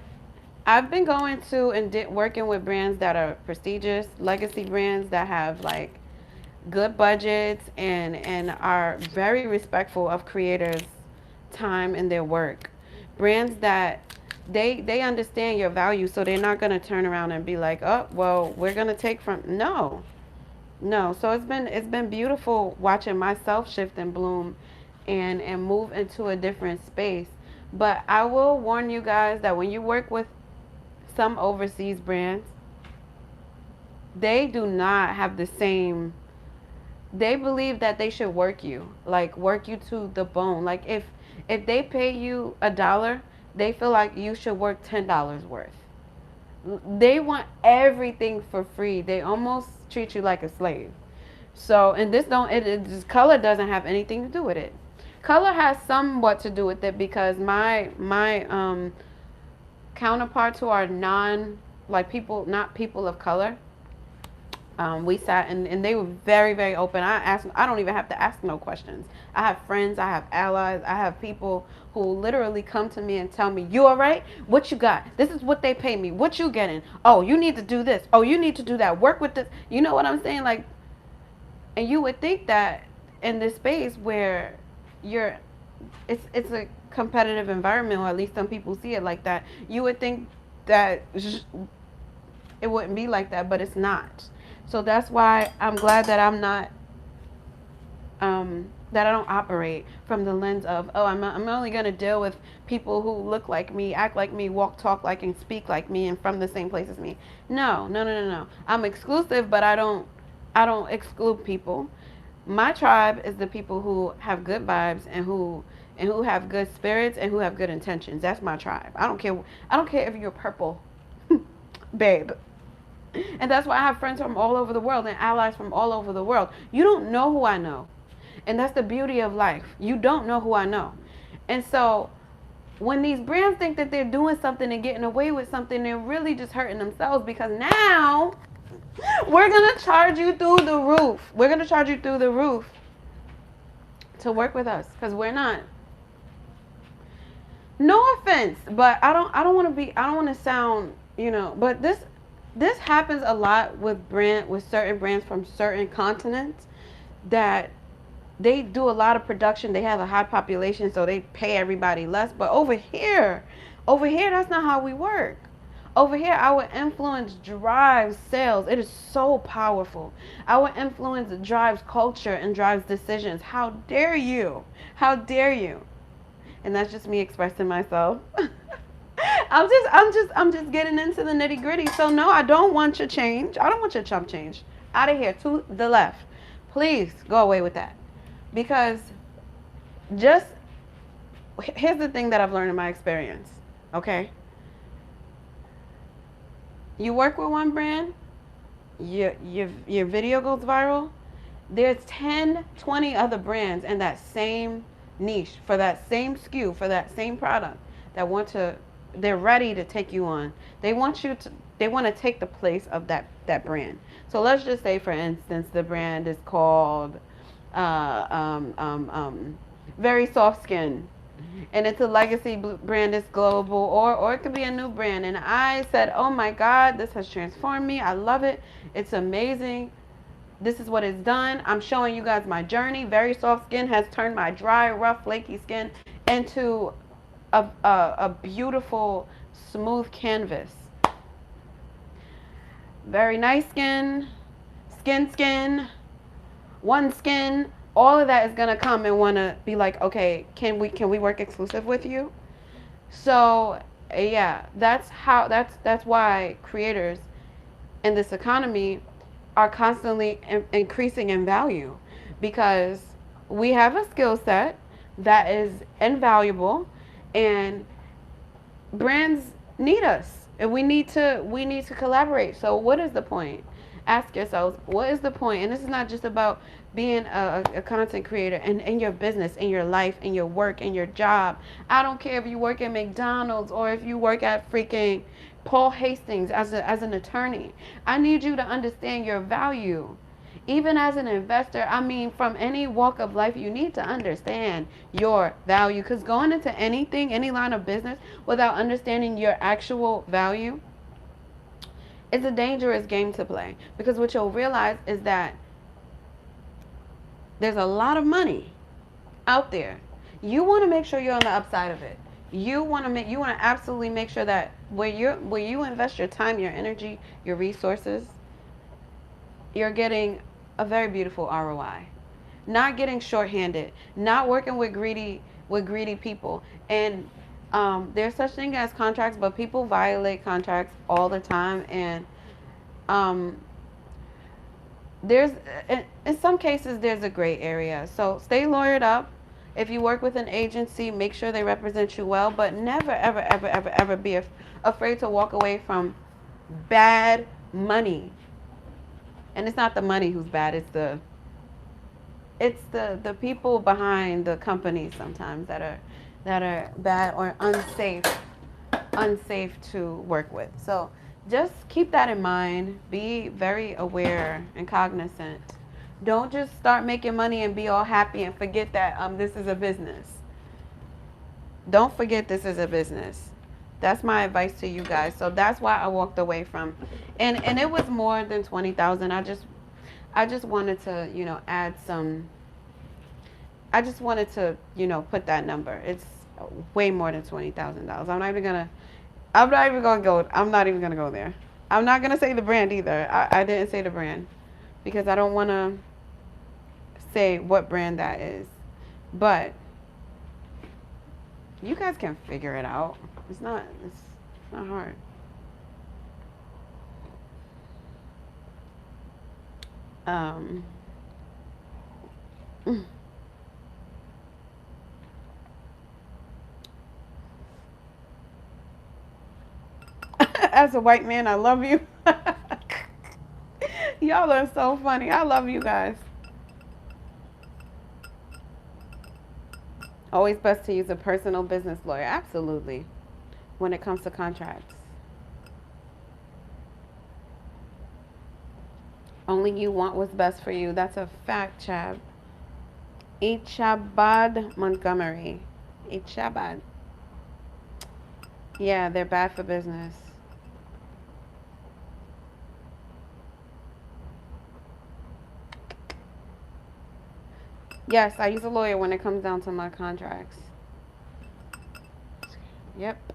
I've been going to and working with brands that are prestigious, legacy brands that have like good budgets and are very respectful of creators' time and their work. Brands that they understand your value, so they're not going to turn around and be like, oh, well, we're going to take from. No. So it's been beautiful watching myself shift and bloom and move into a different space. But I will warn you guys that when you work with some overseas brands, they do not have the same. They believe that they should work you to the bone. Like if they pay you $1, they feel like you should work $10 worth. They want everything for free. They almost treat you like a slave. So, and this don't, just color doesn't have anything to do with it. Color has somewhat to do with it because my counterpart to our like people, not people of color, we sat and they were very, very open. I don't even have to ask no questions. I have friends, I have allies, I have people who literally come to me and tell me, you all right? What you got? This is what they pay me. What you getting? Oh, you need to do this. Oh, you need to do that. Work with this. You know what I'm saying? Like, and you would think that in this space where you're, it's a competitive environment, or at least some people see it like that. You would think that it wouldn't be like that, but it's not. So that's why I'm glad that I'm not, that I don't operate from the lens of, oh, I'm only going to deal with people who look like me, act like me, walk, talk like, and speak like me, and from the same place as me. No, no, no, no, no. I'm exclusive, but I don't exclude people. My tribe is the people who have good vibes and who have good spirits and who have good intentions. That's my tribe. I don't care. I don't care if you're purple, babe. And that's why I have friends from all over the world and allies from all over the world. You don't know who I know. And that's the beauty of life. You don't know who I know. And so when these brands think that they're doing something and getting away with something, they're really just hurting themselves, because now we're going to charge you through the roof. We're going to charge you through the roof to work with us, because we're not. No offense, but I don't want to sound, but this happens a lot with certain brands from certain continents, that they do a lot of production. They have a high population, so they pay everybody less. But over here, that's not how we work. Over here, our influence drives sales. It is so powerful. Our influence drives culture and drives decisions. How dare you? How dare you? And that's just me expressing myself. I'm just getting into the nitty gritty. So no, I don't want your change. I don't want your chump change. Out of here, to the left. Please go away with that. Because here's the thing that I've learned in my experience. Okay. You work with one brand, your video goes viral. There's 10, 20 other brands in that same niche for that same SKU, for that same product, they're ready to take you on. They want to take the place of that brand. So let's just say, for instance, the brand is called Very Soft Skin, and it's a legacy brand, it's global, or it could be a new brand. And I said, oh my God, this has transformed me. I love it. It's amazing. This is what it's done. I'm showing you guys my journey. Very Soft Skin has turned my dry, rough, flaky skin into a beautiful, smooth canvas. Very Nice Skin, Skin, One Skin. All of that is gonna come and wanna be like, okay, can we work exclusive with you? So yeah, that's why creators in this economy are constantly increasing in value, because we have a skill set that is invaluable, and brands need us, and we need to collaborate. So what is the point? Ask yourselves, what is the point? And this is not just about being a content creator and in your business, in your life, in your work, in your job. I don't care if you work at McDonald's or if you work at freaking Paul Hastings as an attorney. I need you to understand your value. Even as an investor, I mean, from any walk of life, you need to understand your value, because going into anything, any line of business, without understanding your actual value, it's a dangerous game to play. Because what you'll realize is that there's a lot of money out there. You want to make sure you're on the upside of it. You want to absolutely make sure that where you invest your time, your energy, your resources, you're getting a very beautiful ROI. Not getting shorthanded, not working with greedy people. And there's such thing as contracts, but people violate contracts all the time. And there's in some cases there's a gray area. So stay lawyered up. If you work with an agency, make sure they represent you well, but never ever ever ever ever be afraid to walk away from Bad money. And it's not the money who's bad, it's the people behind the companies sometimes that are bad or unsafe to work with. So just keep that in mind. Be very aware and cognizant. Don't just start making money and be all happy and forget that this is a business. Don't forget this is a business. That's my advice to you guys. So that's why I walked away from, and it was more than 20,000. I just wanted to add some. I just wanted to put that number. It's way more than $20,000. I'm not even gonna go. I'm not even gonna go there. I'm not gonna say the brand either. I didn't say the brand because I don't want to say what brand that is. But you guys can figure it out. It's not hard. Um, as a white man, I love you. Y'all are so funny. I love you guys. Always best to use a personal business lawyer. Absolutely. When it comes to contracts. Only you want what's best for you. That's a fact, Chab. Ichabod Montgomery. Ichabod. Yeah, they're bad for business. Yes, I use a lawyer when it comes down to my contracts. Yep.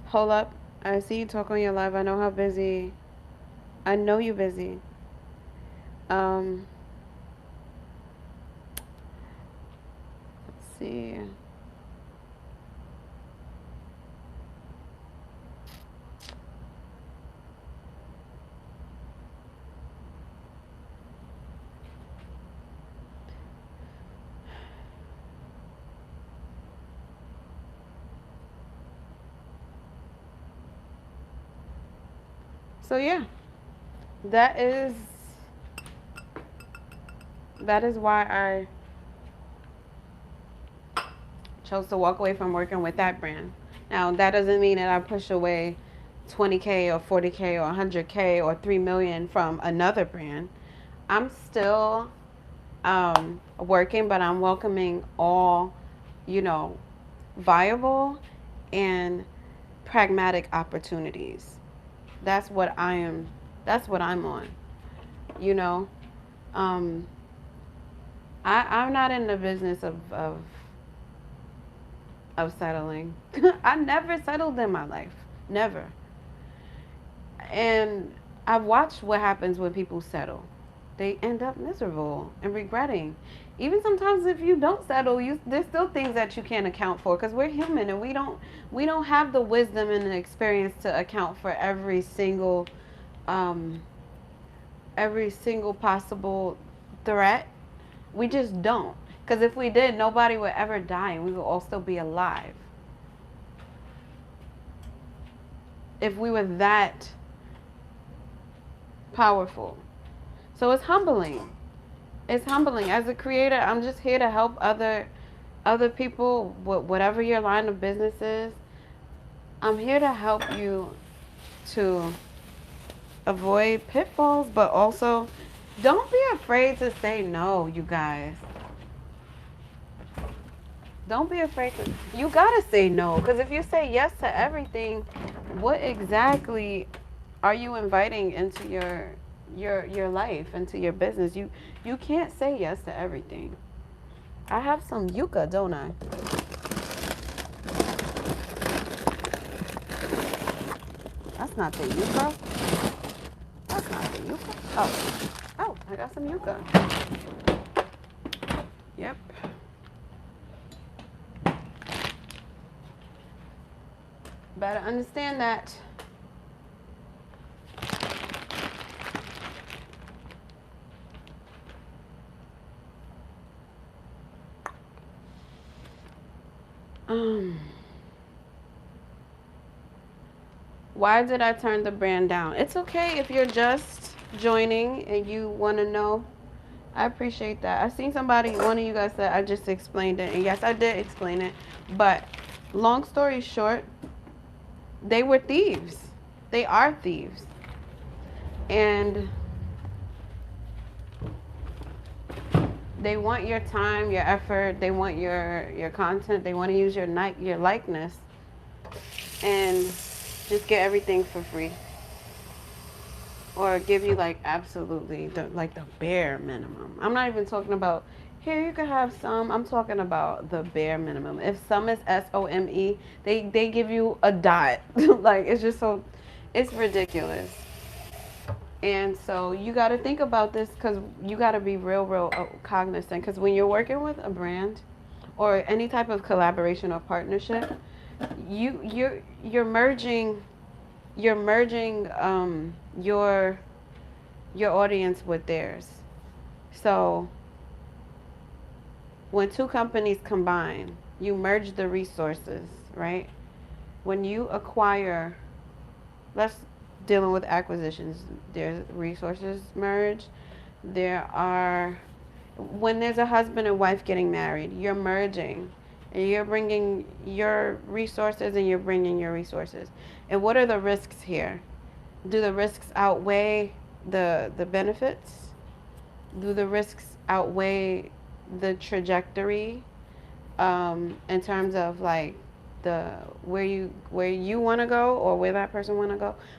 Hold up. I see you talk on your live. I know how busy. I know you're busy. Um, let's see. So yeah, that is that is why I chose to walk away from working with that brand. Now, that doesn't mean that I push away 20K or 40K or 100K or 3 million from another brand. I'm still working, but I'm welcoming all, you know, viable and pragmatic opportunities. That's what I am. That's what I'm on. You know, um, I'm not in the business of settling. I never settled in my life. Never. And I've watched what happens when people settle. They end up miserable and regretting. Even sometimes if you don't settle, there's still things that you can't account for because we're human and we don't have the wisdom and the experience to account for um, every single possible threat. We just don't. Because if we did, nobody would ever die and we would all still be alive. If we were that powerful. So it's humbling. It's humbling. As a creator, I'm just here to help other people, whatever your line of business is. I'm here to help you to avoid pitfalls, but also don't be afraid to say no, you guys. Don't be afraid to. You gotta say no, because if you say yes to everything, what exactly are you inviting into your life, into your business? You can't say yes to everything. I have some yucca, don't I? That's not the yucca. That's not the yucca. Oh, I got some yucca. Yep. Better understand that. Why did I turn the brand down? It's okay if you're just joining and you want to know. I appreciate that. I seen somebody, one of you guys said I just explained it. And yes, I did explain it. But long story short, they were thieves. They are thieves. And they want your time, your effort. They want your content. They want to use your likeness and just get everything for free. Or give you like absolutely the bare minimum. I'm not even talking about here you can have some. I'm talking about the bare minimum. If some is SOME, they give you a dot. Like it's just so it's ridiculous. And so you got to think about this because you got to be real cognizant because when you're working with a brand or any type of collaboration or partnership, you're merging your audience with theirs. So when two companies combine, you merge the resources, right? When you acquire, let's dealing with acquisitions, there's resources merge. When there's a husband and wife getting married, you're merging. And you're bringing your resources and you're bringing your resources. And what are the risks here? Do the risks outweigh the benefits? Do the risks outweigh the trajectory in terms of like where you want to go or where that person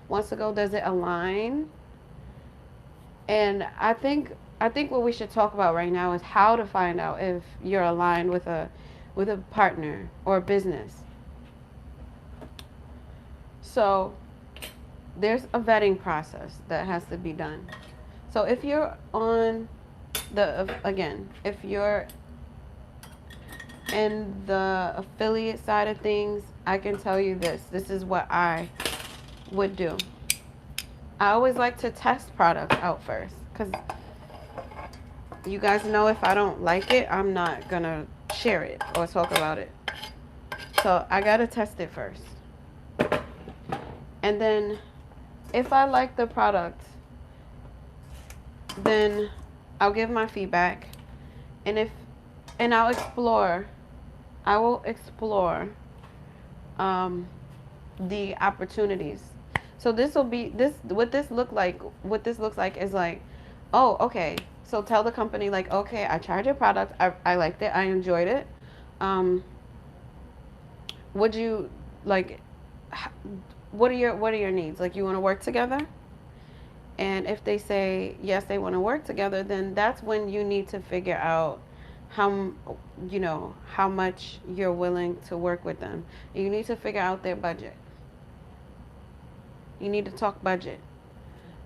wants to go? Does it align? And I think what we should talk about right now is how to find out if you're aligned with a partner or a business. So there's a vetting process that has to be done. So if you're on if you're in the affiliate side of things, I can tell you this is what I would do. I always like to test products out first because you guys know if I don't like it, I'm not gonna share it or talk about it. So I gotta test it first. And then if I like the product, then I'll give my feedback. And I will explore the opportunities. So what this looks like is like, oh, okay. So tell the company like, okay, I tried your product. I liked it. I enjoyed it. Would you like, what are your needs? Like, you want to work together? And if they say yes, they want to work together, then that's when you need to figure out how much you're willing to work with them. You need to figure out their budget. You need to talk budget.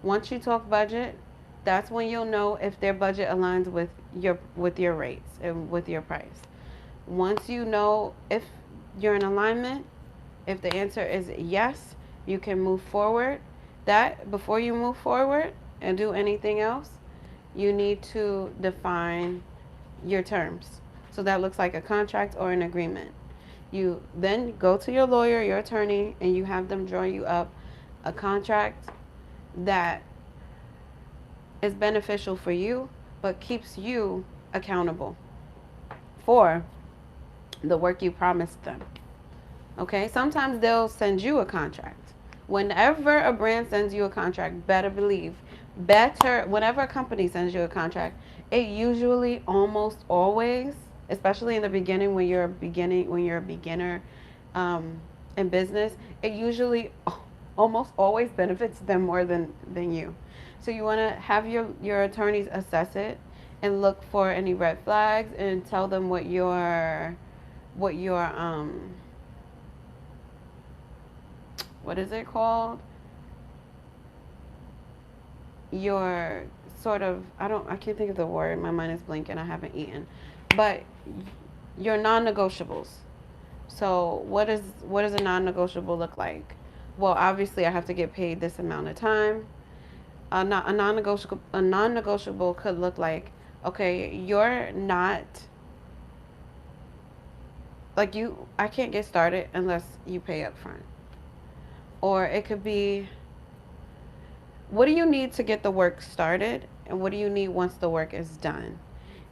Once you talk budget, that's when you'll know if their budget aligns with your rates and with your price. Once you know if you're in alignment, if the answer is yes, you can move forward. That before you move forward and do anything else, you need to define your terms. So that looks like a contract or an agreement. You then go to your lawyer, your attorney, and you have them draw you up a contract that is beneficial for you, but keeps you accountable for the work you promised them. Okay? Sometimes they'll send you a contract. Whenever a brand sends you a contract, whenever a company sends you a contract, it usually almost always, especially in the beginning when you're a beginner in business, it usually almost always benefits them more than you. So you want to have your attorneys assess it and look for any red flags and tell them what your what is it called? Your sort of, I can't think of the word. My mind is blanking. I haven't eaten. But your non-negotiables. So what does a non-negotiable look like? Well, obviously I have to get paid this amount of time. A non-negotiable could look like, okay, you're not like I can't get started unless you pay up front. Or it could be, what do you need to get the work started? And what do you need once the work is done?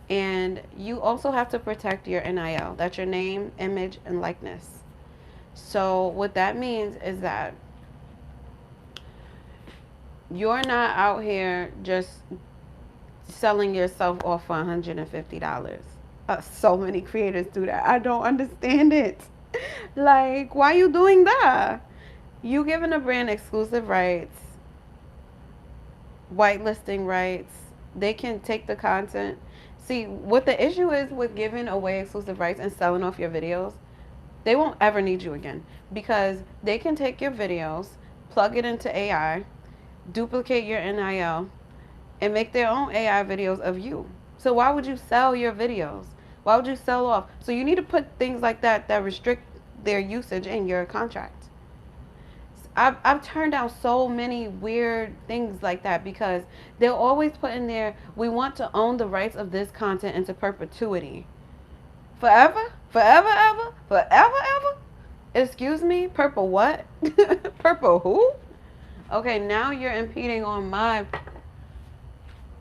And you also have to protect your NIL. That's your name, image, and likeness. So what that means is that you're not out here just selling yourself off for $150. So many creators do that. I don't understand it. Like, why are you doing that? You giving a brand exclusive rights, whitelisting rights. They can take the content. See, what the issue is with giving away exclusive rights and selling off your videos, they won't ever need you again, because they can take your videos, plug it into AI, duplicate your NIL, and make their own AI videos of you. So why would you sell your videos? Why would you sell off? So you need to put things like that that restrict their usage in your contract. I've turned down so many weird things like that because they'll always put in there, we want to own the rights of this content into perpetuity. Forever? Forever, ever? Forever, ever? Excuse me? Purple what? Purple who? Okay, now you're impeding on my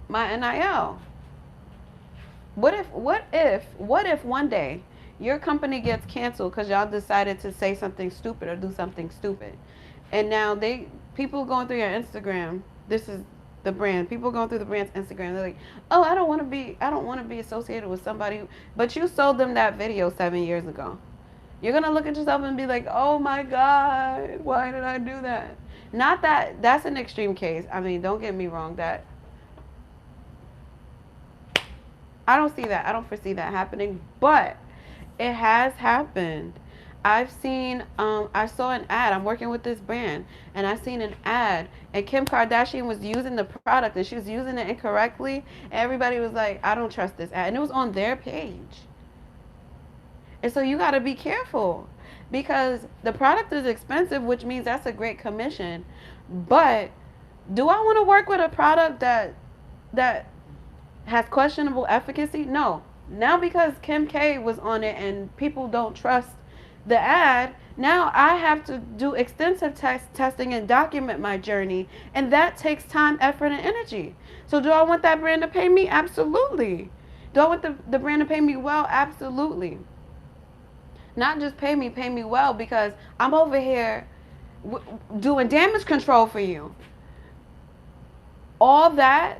NIL. What if one day your company gets canceled because y'all decided to say something stupid or do something stupid? And now people going through your Instagram, this is the brand. People going through the brand's Instagram, they're like, "Oh, I don't want to be associated with somebody," but you sold them that video 7 years ago. You're going to look at yourself and be like, "Oh my God, why did I do that?" Not that that's an extreme case. I mean, don't get me wrong, that I don't see that. I don't foresee that happening, but it has happened. I've seen, I saw an ad. I'm working with this brand, and I seen an ad, and Kim Kardashian was using the product, and she was using it incorrectly. And everybody was like, I don't trust this ad. And it was on their page. And so you got to be careful, because the product is expensive, which means that's a great commission. But do I want to work with a product that has questionable efficacy? No. Now because Kim K was on it and people don't trust the ad, now I have to do extensive testing and document my journey, and that takes time, effort, and energy. So do I want that brand to pay me? Absolutely. Do I want the brand to pay me well? Absolutely. Not just pay me well, because I'm over here doing damage control for you. All that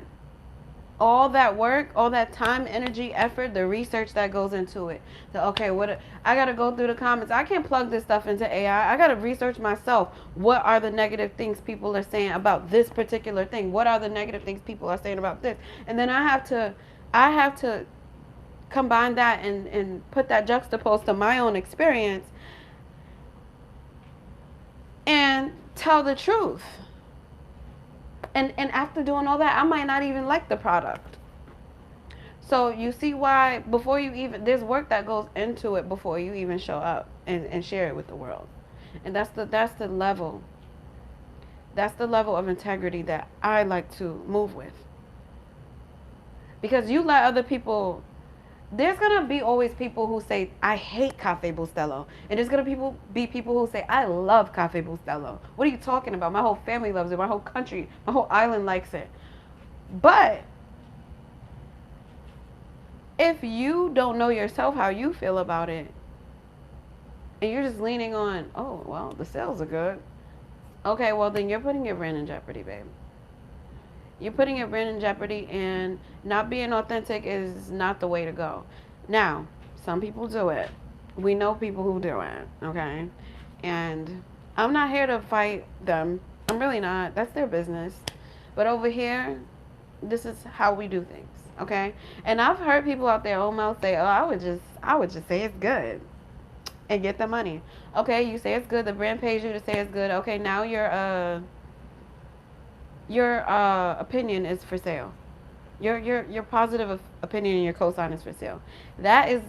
work, all that time, energy, effort, the research that goes into it. So, okay, I got to go through the comments. I can't plug this stuff into AI. I got to research myself. What are the negative things people are saying about this particular thing? What are the negative things people are saying about this? And then I have to combine that and put that juxtaposed to my own experience and tell the truth. And after doing all that, I might not even like the product. So you see why there's work that goes into it before you even show up and share it with the world. And that's the level of integrity that I like to move with. Because you let other people, there's going to be always people who say, I hate Cafe Bustelo. And there's going to be people who say, I love Cafe Bustelo. What are you talking about? My whole family loves it. My whole country, my whole island likes it. But if you don't know yourself how you feel about it, and you're just leaning on, oh, well, the sales are good. Okay, well, then you're putting your brand in jeopardy, babe. You're putting your brand in jeopardy, and not being authentic is not the way to go. Now, some people do it. We know people who do it, okay? And I'm not here to fight them. I'm really not. That's their business. But over here, this is how we do things, okay? And I've heard people out there almost say, oh, I would just say it's good and get the money. Okay, you say it's good. The brand pays you to say it's good. Okay, now your opinion is for sale. Your positive opinion and your cosign is for sale. That is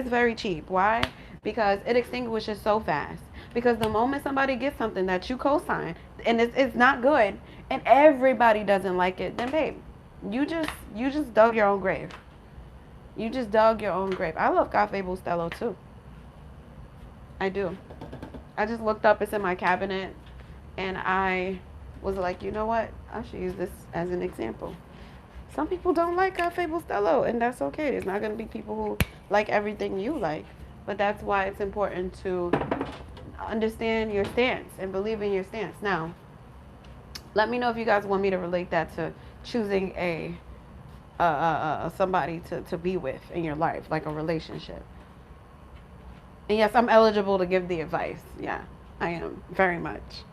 very cheap. Why? Because it extinguishes so fast. Because the moment somebody gets something that you cosign and it's not good and everybody doesn't like it, then babe, you just dug your own grave. You just dug your own grave. I love Cafe Bustelo too. I do. I just looked up, it's in my cabinet, And I was like, you know what? I should use this as an example. Some people don't like Cafe Bustelo, and that's okay. There's not going to be people who like everything you like. But that's why it's important to understand your stance and believe in your stance. Now, let me know if you guys want me to relate that to choosing a somebody to be with in your life, like a relationship. And yes, I'm eligible to give the advice. Yeah, I am very much.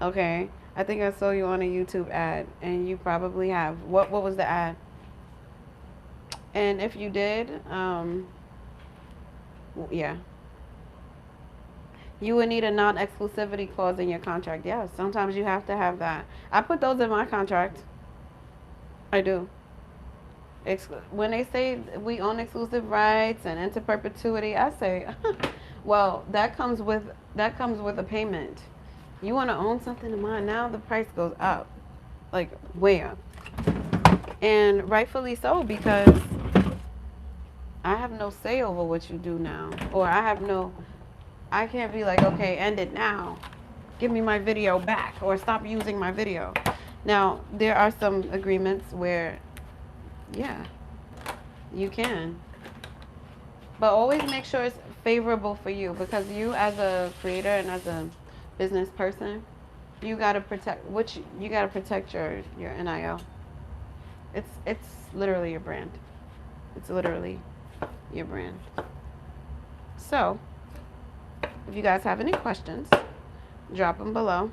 Okay. I think I saw you on a YouTube ad, and you probably have. What was the ad? And if you did, yeah, you would need a non-exclusivity clause in your contract. Yes, sometimes you have to have that. I put those in my contract. I do. When they say we own exclusive rights and into perpetuity, I say, well, that comes with a payment. You want to own something of mine now, the price goes up, like way up, and rightfully so, because I have no say over what you do now, or I can't be like, okay, end it now, give me my video back, or stop using my video. Now there are some agreements where, yeah, you can, but always make sure it's favorable for you, because you as a creator and as a business person, you gotta protect your NIL. It's literally your brand. It's literally your brand. So, if you guys have any questions, drop them below.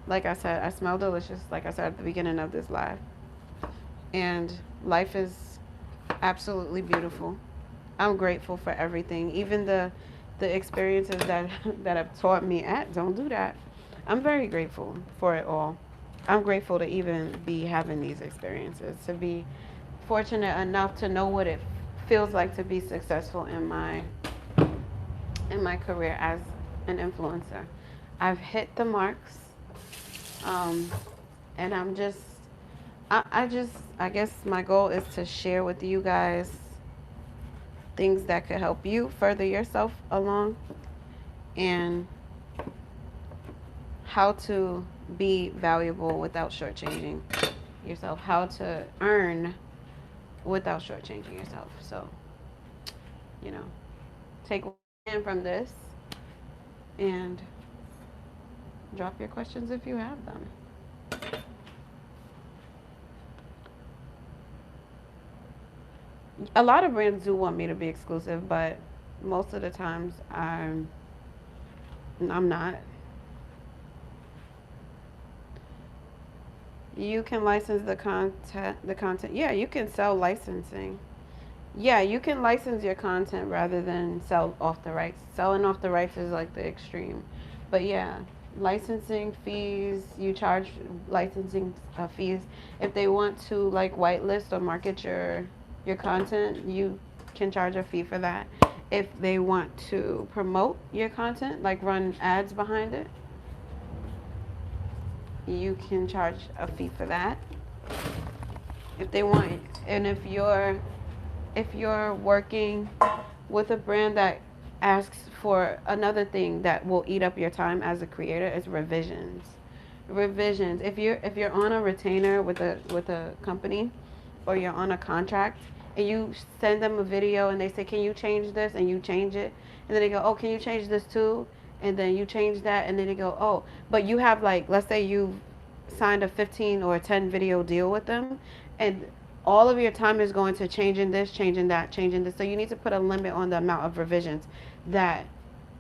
Like I said, I smell delicious, like I said at the beginning of this live. And life is absolutely beautiful. I'm grateful for everything, even the experiences that that have taught me don't do that. I'm very grateful for it all. I'm grateful to even be having these experiences, to be fortunate enough to know what it feels like to be successful in my career as an influencer. I've hit the marks, and I guess my goal is to share with you guys things that could help you further yourself along, and how to be valuable without shortchanging yourself, how to earn without shortchanging yourself. So, take one from this and drop your questions if you have them. A lot of brands do want me to be exclusive, but most of the times I'm not. You can license the content. Yeah, you can sell licensing. Yeah, you can license your content rather than sell off the rights. Selling off the rights is like the extreme. But yeah, licensing fees, you charge licensing fees. If they want to like whitelist or market your content, you can charge a fee for that. If they want to promote your content, like run ads behind it, you can charge a fee for that. If they want, and if you're working with a brand that asks for another thing that will eat up your time as a creator, is revisions. If you're on a retainer with a company, or you're on a contract, and you send them a video and they say, can you change this, and you change it, and then they go, oh, can you change this too, and then you change that, and then they go, oh, but you have, like, let's say you've signed a 15 or a 10 video deal with them, and all of your time is going to changing this, changing that, changing this. So you need to put a limit on the amount of revisions that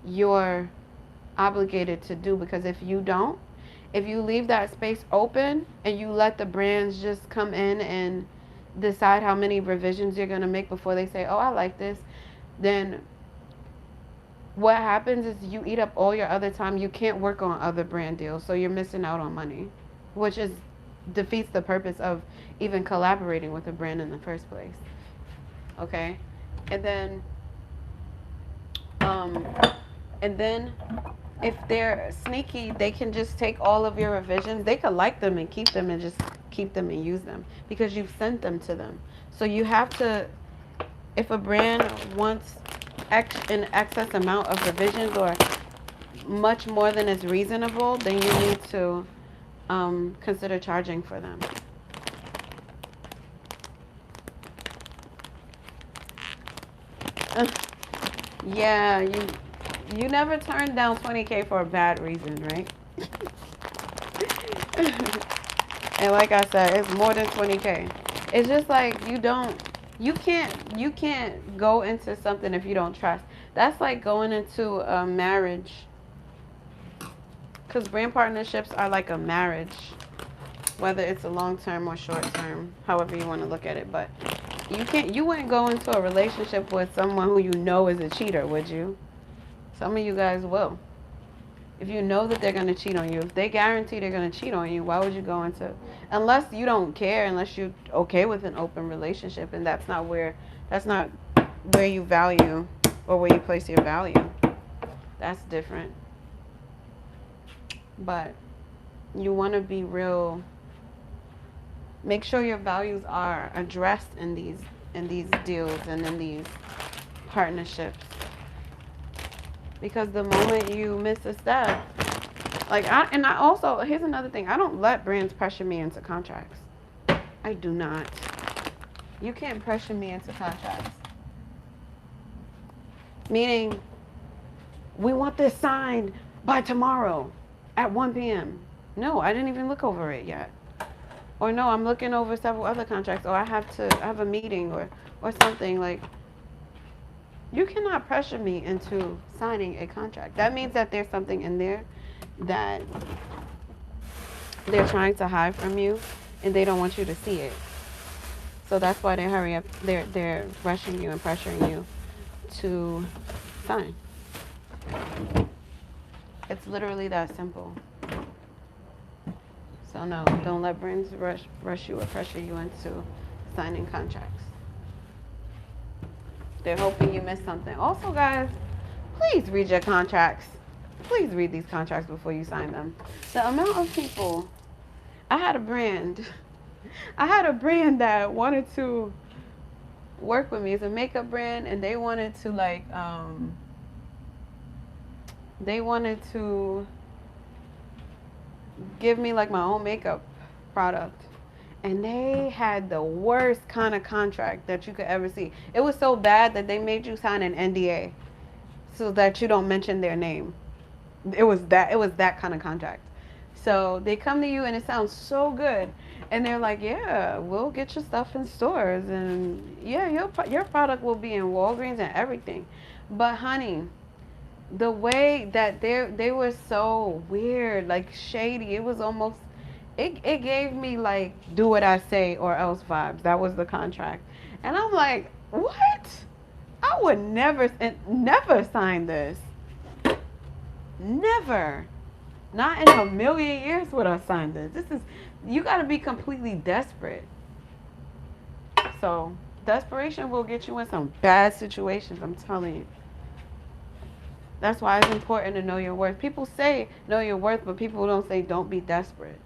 you're obligated to do, because if you leave that space open and you let the brands just come in and decide how many revisions you're going to make before they say, oh, I like this, then what happens is you eat up all your other time. You can't work on other brand deals, so you're missing out on money, which defeats the purpose of even collaborating with a brand in the first place. Okay? And then if they're sneaky, they can just take all of your revisions. They could like them and keep them and just keep them and use them because you've sent them to them. So you have to, if a brand wants an excess amount of revisions, or much more than is reasonable, then you need to consider charging for them. Yeah, you never turned down 20K for a bad reason, right? And like I said, it's more than 20K. It's just like you can't go into something if you don't trust. That's like going into a marriage, because brand partnerships are like a marriage, whether it's a long term or short term, however you want to look at it. But you wouldn't go into a relationship with someone who you know is a cheater, would you? Some of you guys will. If you know that they're going to cheat on you, if they guarantee they're going to cheat on you, why would you go into, unless you don't care, unless you're okay with an open relationship, and that's not where you value or where you place your value. That's different. But you want to be real. Make sure your values are addressed in these deals and in these partnerships. Because the moment you miss a step, I also, here's another thing. I don't let brands pressure me into contracts. I do not. You can't pressure me into contracts. Meaning, we want this signed by tomorrow at 1 p.m. No, I didn't even look over it yet. Or no, I'm looking over several other contracts, or I have a meeting or something. Like, you cannot pressure me into signing a contract. That means that there's something in there that they're trying to hide from you, and they don't want you to see it. So that's why they hurry up. They're rushing you and pressuring you to sign. It's literally that simple. So no, don't let brands rush you or pressure you into signing contracts. They're hoping you miss something. Also, guys, please read your contracts. Please read these contracts before you sign them. The amount of people, I had a brand that wanted to work with me. It's a makeup brand, and they wanted to give me like my own makeup product. And they had the worst kind of contract that you could ever see. It was so bad that they made you sign an NDA so that you don't mention their name. It was that kind of contract. So they come to you and it sounds so good, and they're like, yeah, we'll get your stuff in stores, and yeah, your product will be in Walgreens and everything. But honey, the way that they were so weird, like shady, it was almost, it gave me like do what I say or else vibes. That was the contract. And I'm like, what? I would never sign this. Never. Not in a million years would I sign this. You got to be completely desperate. So desperation will get you in some bad situations, I'm telling you. That's why it's important to know your worth. People say know your worth, but people don't say don't be desperate.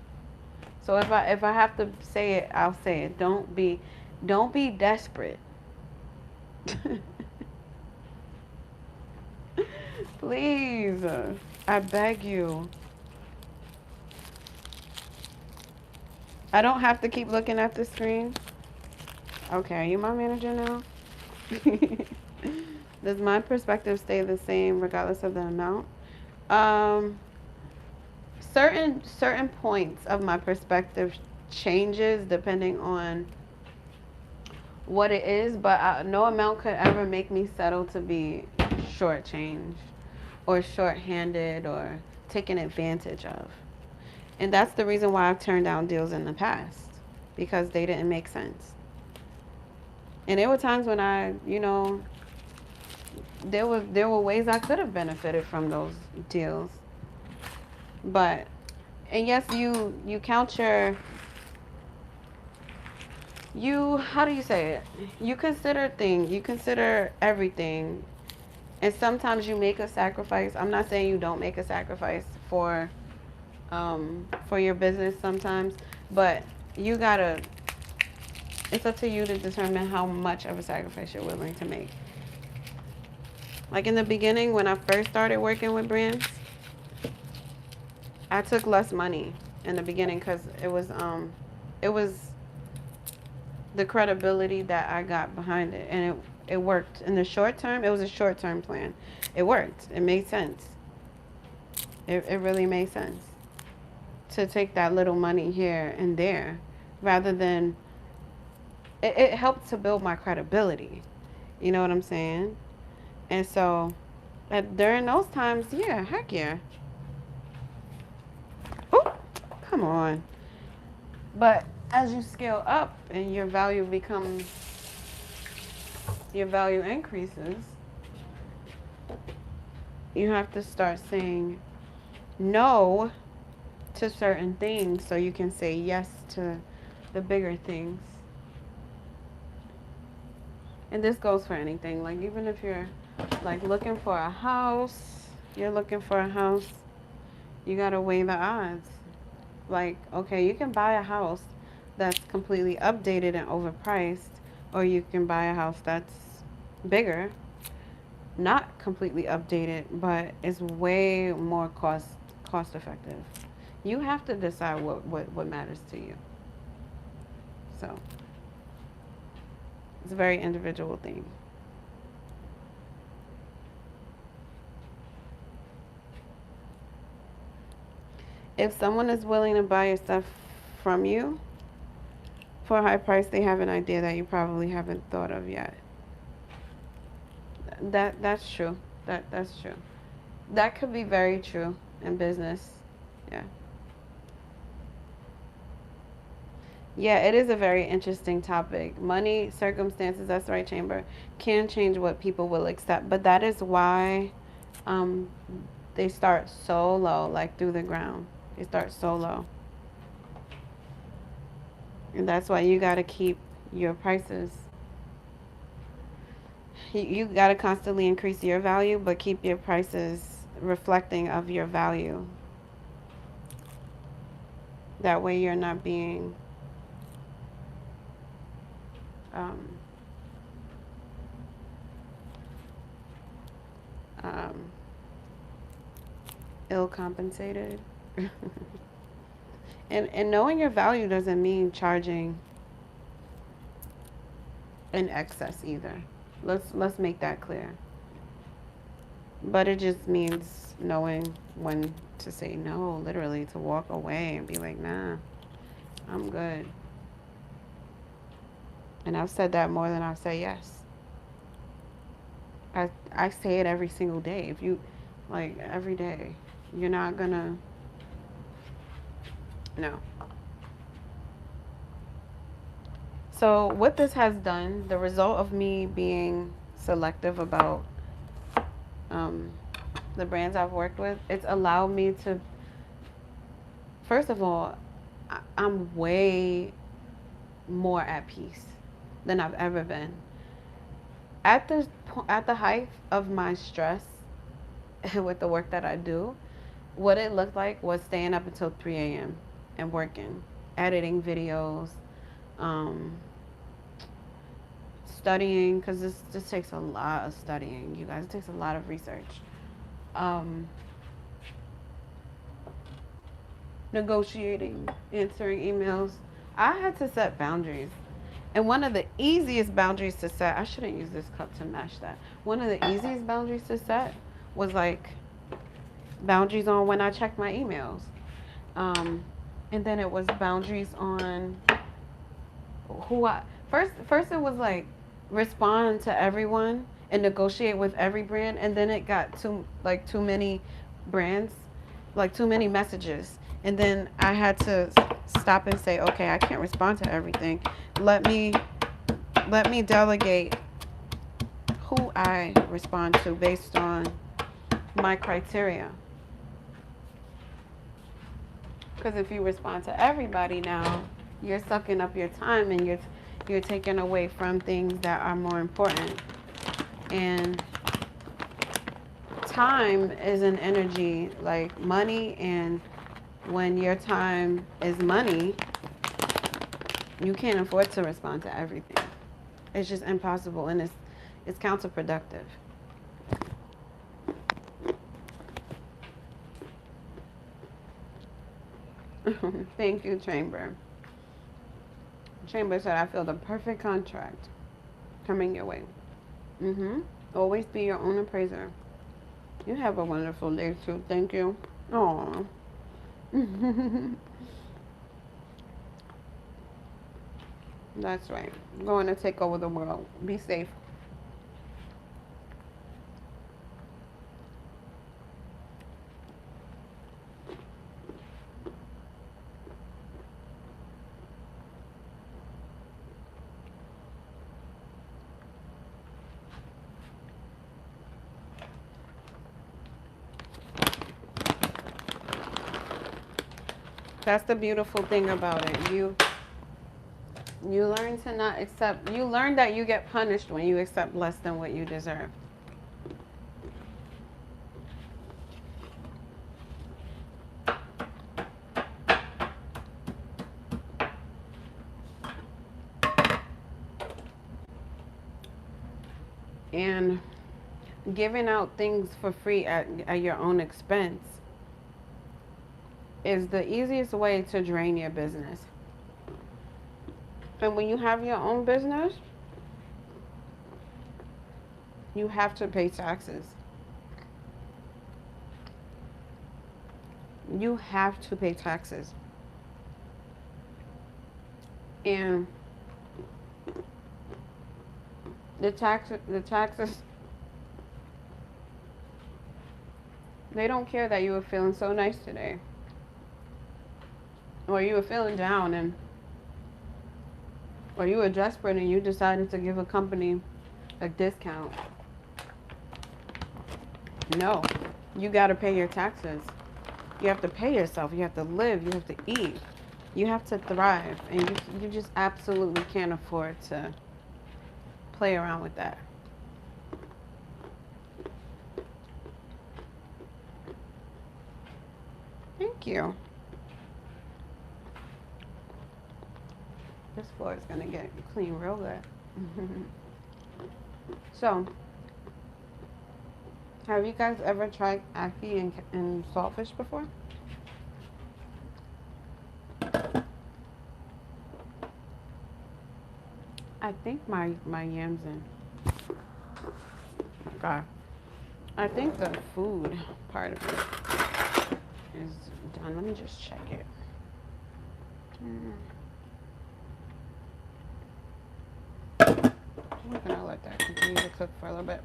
So if I have to say it, I'll say it. Don't be desperate. Please, I beg you. I don't have to keep looking at the screen. Okay, are you my manager now? Does my perspective stay the same regardless of the amount? Certain points of my perspective changes depending on what it is, but no amount could ever make me settle to be shortchanged or shorthanded or taken advantage of. And that's the reason why I've turned down deals in the past, because they didn't make sense. And there were times when there were ways I could have benefited from those deals. But, and yes, you count how do you say it? You consider everything. And sometimes you make a sacrifice. I'm not saying you don't make a sacrifice for your business sometimes, but it's up to you to determine how much of a sacrifice you're willing to make. Like in the beginning, when I first started working with brands, I took less money in the beginning because it was the credibility that I got behind it, and it worked in the short term. It was a short term plan. It worked. It made sense. It really made sense to take that little money here and there, rather than it helped to build my credibility. You know what I'm saying? And so, during those times, yeah, heck yeah. Oh, come on. But as you scale up and your value increases, you have to start saying no to certain things so you can say yes to the bigger things. And this goes for anything. Like, even if you're like looking for a house, you gotta weigh the odds. Like, okay, you can buy a house that's completely updated and overpriced, or you can buy a house that's bigger, not completely updated, but it's way more cost effective. You have to decide what matters to you. So it's a very individual thing. If someone is willing to buy your stuff from you for a high price, they have an idea that you probably haven't thought of yet. That's true. That's true. That could be very true in business. Yeah. Yeah, it is a very interesting topic. Money, circumstances, that's right, Chamber, can change what people will accept. But that is why um, they start so low, like through the ground. They start so low. And that's why you got to keep your prices. You got to constantly increase your value, but keep your prices reflecting of your value. That way you're not being um, um, ill compensated. And knowing your value doesn't mean charging in excess either. Let's make that clear. But it just means knowing when to say no, literally to walk away and be like, nah, I'm good. And I've said that more than I've said yes. I say it every single day. If you, like, every day, you're not gonna, no. So what this has done, the result of me being selective about the brands I've worked with, it's allowed me to, first of all, I'm way more at peace than I've ever been. At the height of my stress with the work that I do, what it looked like was staying up until 3 a.m. and working, editing videos, studying, because this takes a lot of studying, you guys. It takes a lot of research. Negotiating, answering emails. I had to set boundaries. And one of the easiest boundaries to set, I shouldn't use this cup to match that. One of the easiest boundaries to set was like boundaries on when I check my emails. And then it was boundaries on first it was like respond to everyone and negotiate with every brand, and then it got too many brands, like too many messages. And then I had to stop and say, okay, I can't respond to everything. Let me delegate who I respond to based on my criteria. Because if you respond to everybody now, you're sucking up your time, and you're taking away from things that are more important. And time is an energy like money, and when your time is money, you can't afford to respond to everything. It's just impossible, and it's counterproductive. Thank you, Chamber. Chamber said, I feel the perfect contract coming your way. Always be your own appraiser. You have a wonderful day, too. Thank you. Aw. That's right. Going to take over the world. Be safe. That's the beautiful thing about it. You learn to not accept. You learn that you get punished when you accept less than what you deserve. And giving out things for free at your own expense is the easiest way to drain your business. And when you have your own business, you have to pay taxes. You have to pay taxes. And the taxes, they don't care that you were feeling so nice today. Or you were feeling down or you were desperate and you decided to give a company a discount. No, you got to pay your taxes. You have to pay yourself. You have to live. You have to eat. You have to thrive. And you just absolutely can't afford to play around with that. Thank you. This floor is going to get clean real good. So, have you guys ever tried ackee and saltfish before? I think my yams in. Okay. I think the food part of it is done. Let me just check it. I'm gonna let that continue to cook for a little bit.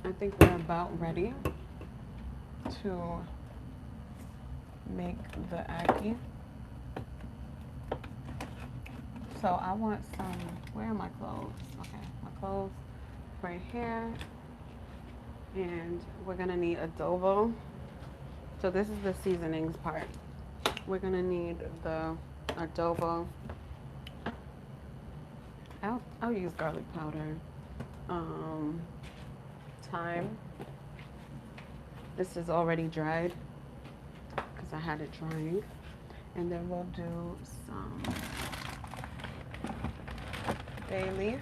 I think we're about ready to make the ackee. So I want some, where are my clothes? Okay, my clothes right here. And we're gonna need adobo. So this is the seasonings part. We're gonna need the adobo. I'll use garlic powder. Thyme. This is already dried because I had it drying. And then we'll do some bay leaf.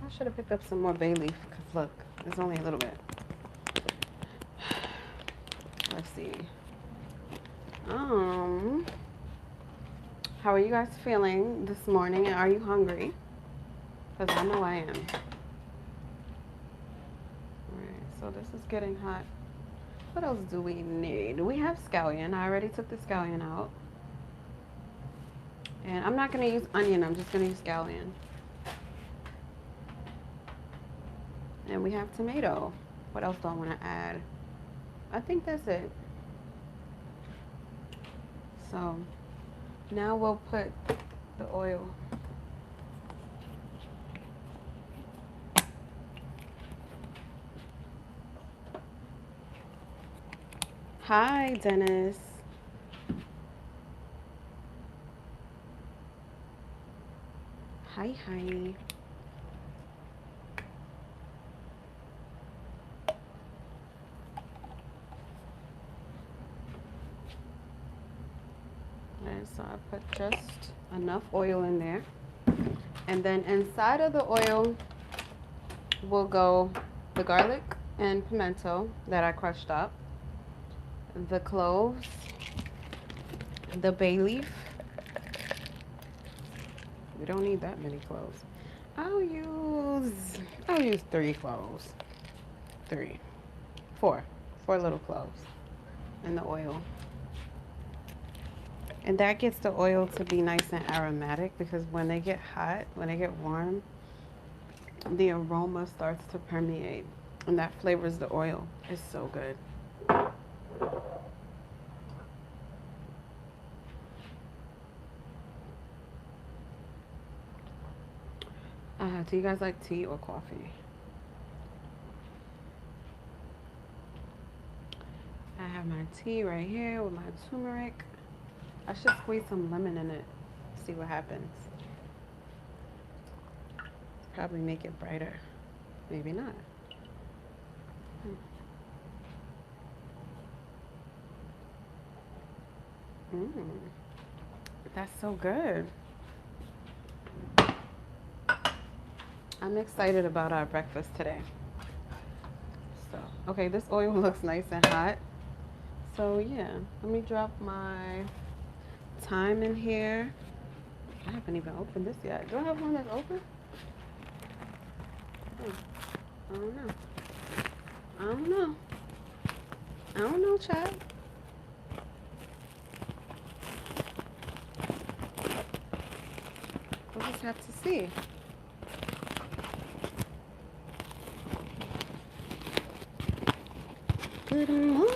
I should have picked up some more bay leaf because look, it's only a little bit. Let's see. How are you guys feeling this morning? And are you hungry? Because I know I am. Alright, so this is getting hot. What else do we need? We have scallion. I already took the scallion out. And I'm not going to use onion. I'm just going to use scallion. And we have tomato. What else do I want to add? I think that's it. So now we'll put the oil. Hi, Dennis. Hi. So I put just enough oil in there. And then inside of the oil will go the garlic and pimento that I crushed up, the cloves, the bay leaf. We don't need that many cloves. I'll use 3 cloves. 3, 4 little cloves, and the oil. And that gets the oil to be nice and aromatic, because when they get hot, when they get warm, the aroma starts to permeate, and that flavors the oil. It's so good. Do you guys like tea or coffee? I have my tea right here with my turmeric. I should squeeze some lemon in it, see what happens. Probably make it brighter. Maybe not. That's so good. I'm excited about our breakfast today. So, okay, this oil looks nice and hot. So yeah, let me drop my thyme in here. I haven't even opened this yet. Do I have one that's open? I don't know. I don't know, child. We'll just have to see. Good morning.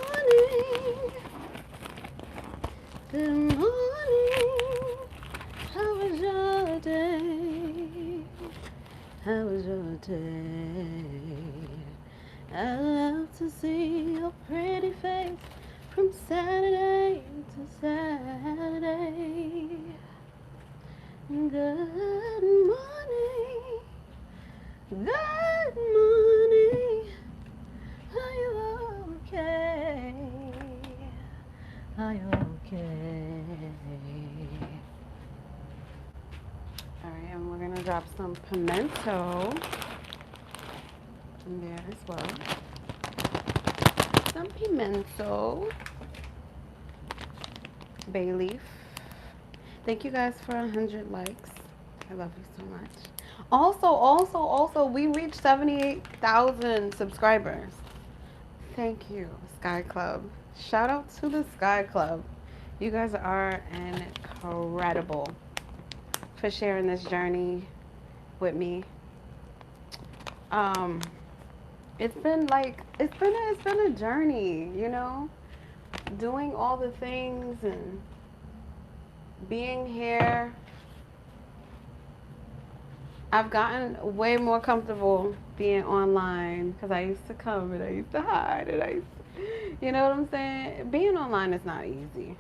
Good morning. How was your day? How was your day? I love to see your pretty face from Saturday to Saturday. Good morning. Good morning. Are you okay? Are you okay? Alright, and we're gonna drop some pimento in there as well. Some pimento. Bay leaf. Thank you guys for 100 likes. I love you so much. Also, we reached 78,000 subscribers. Thank you, Sky Club. Shout out to the Sky Club. You guys are incredible for sharing this journey with me. It's been a journey, you know, doing all the things and being here. I've gotten way more comfortable being online, because I used to come and I used to hide and you know what I'm saying? Being online is not easy.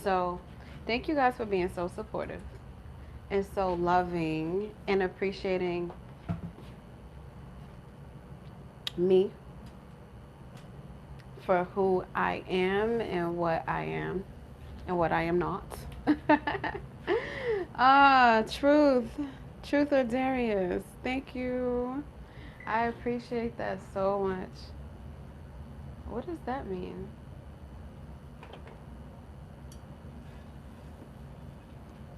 So thank you guys for being so supportive and so loving and appreciating me for who I am and what I am and what I am not. Truth or Darius, thank you. I appreciate that so much. What does that mean?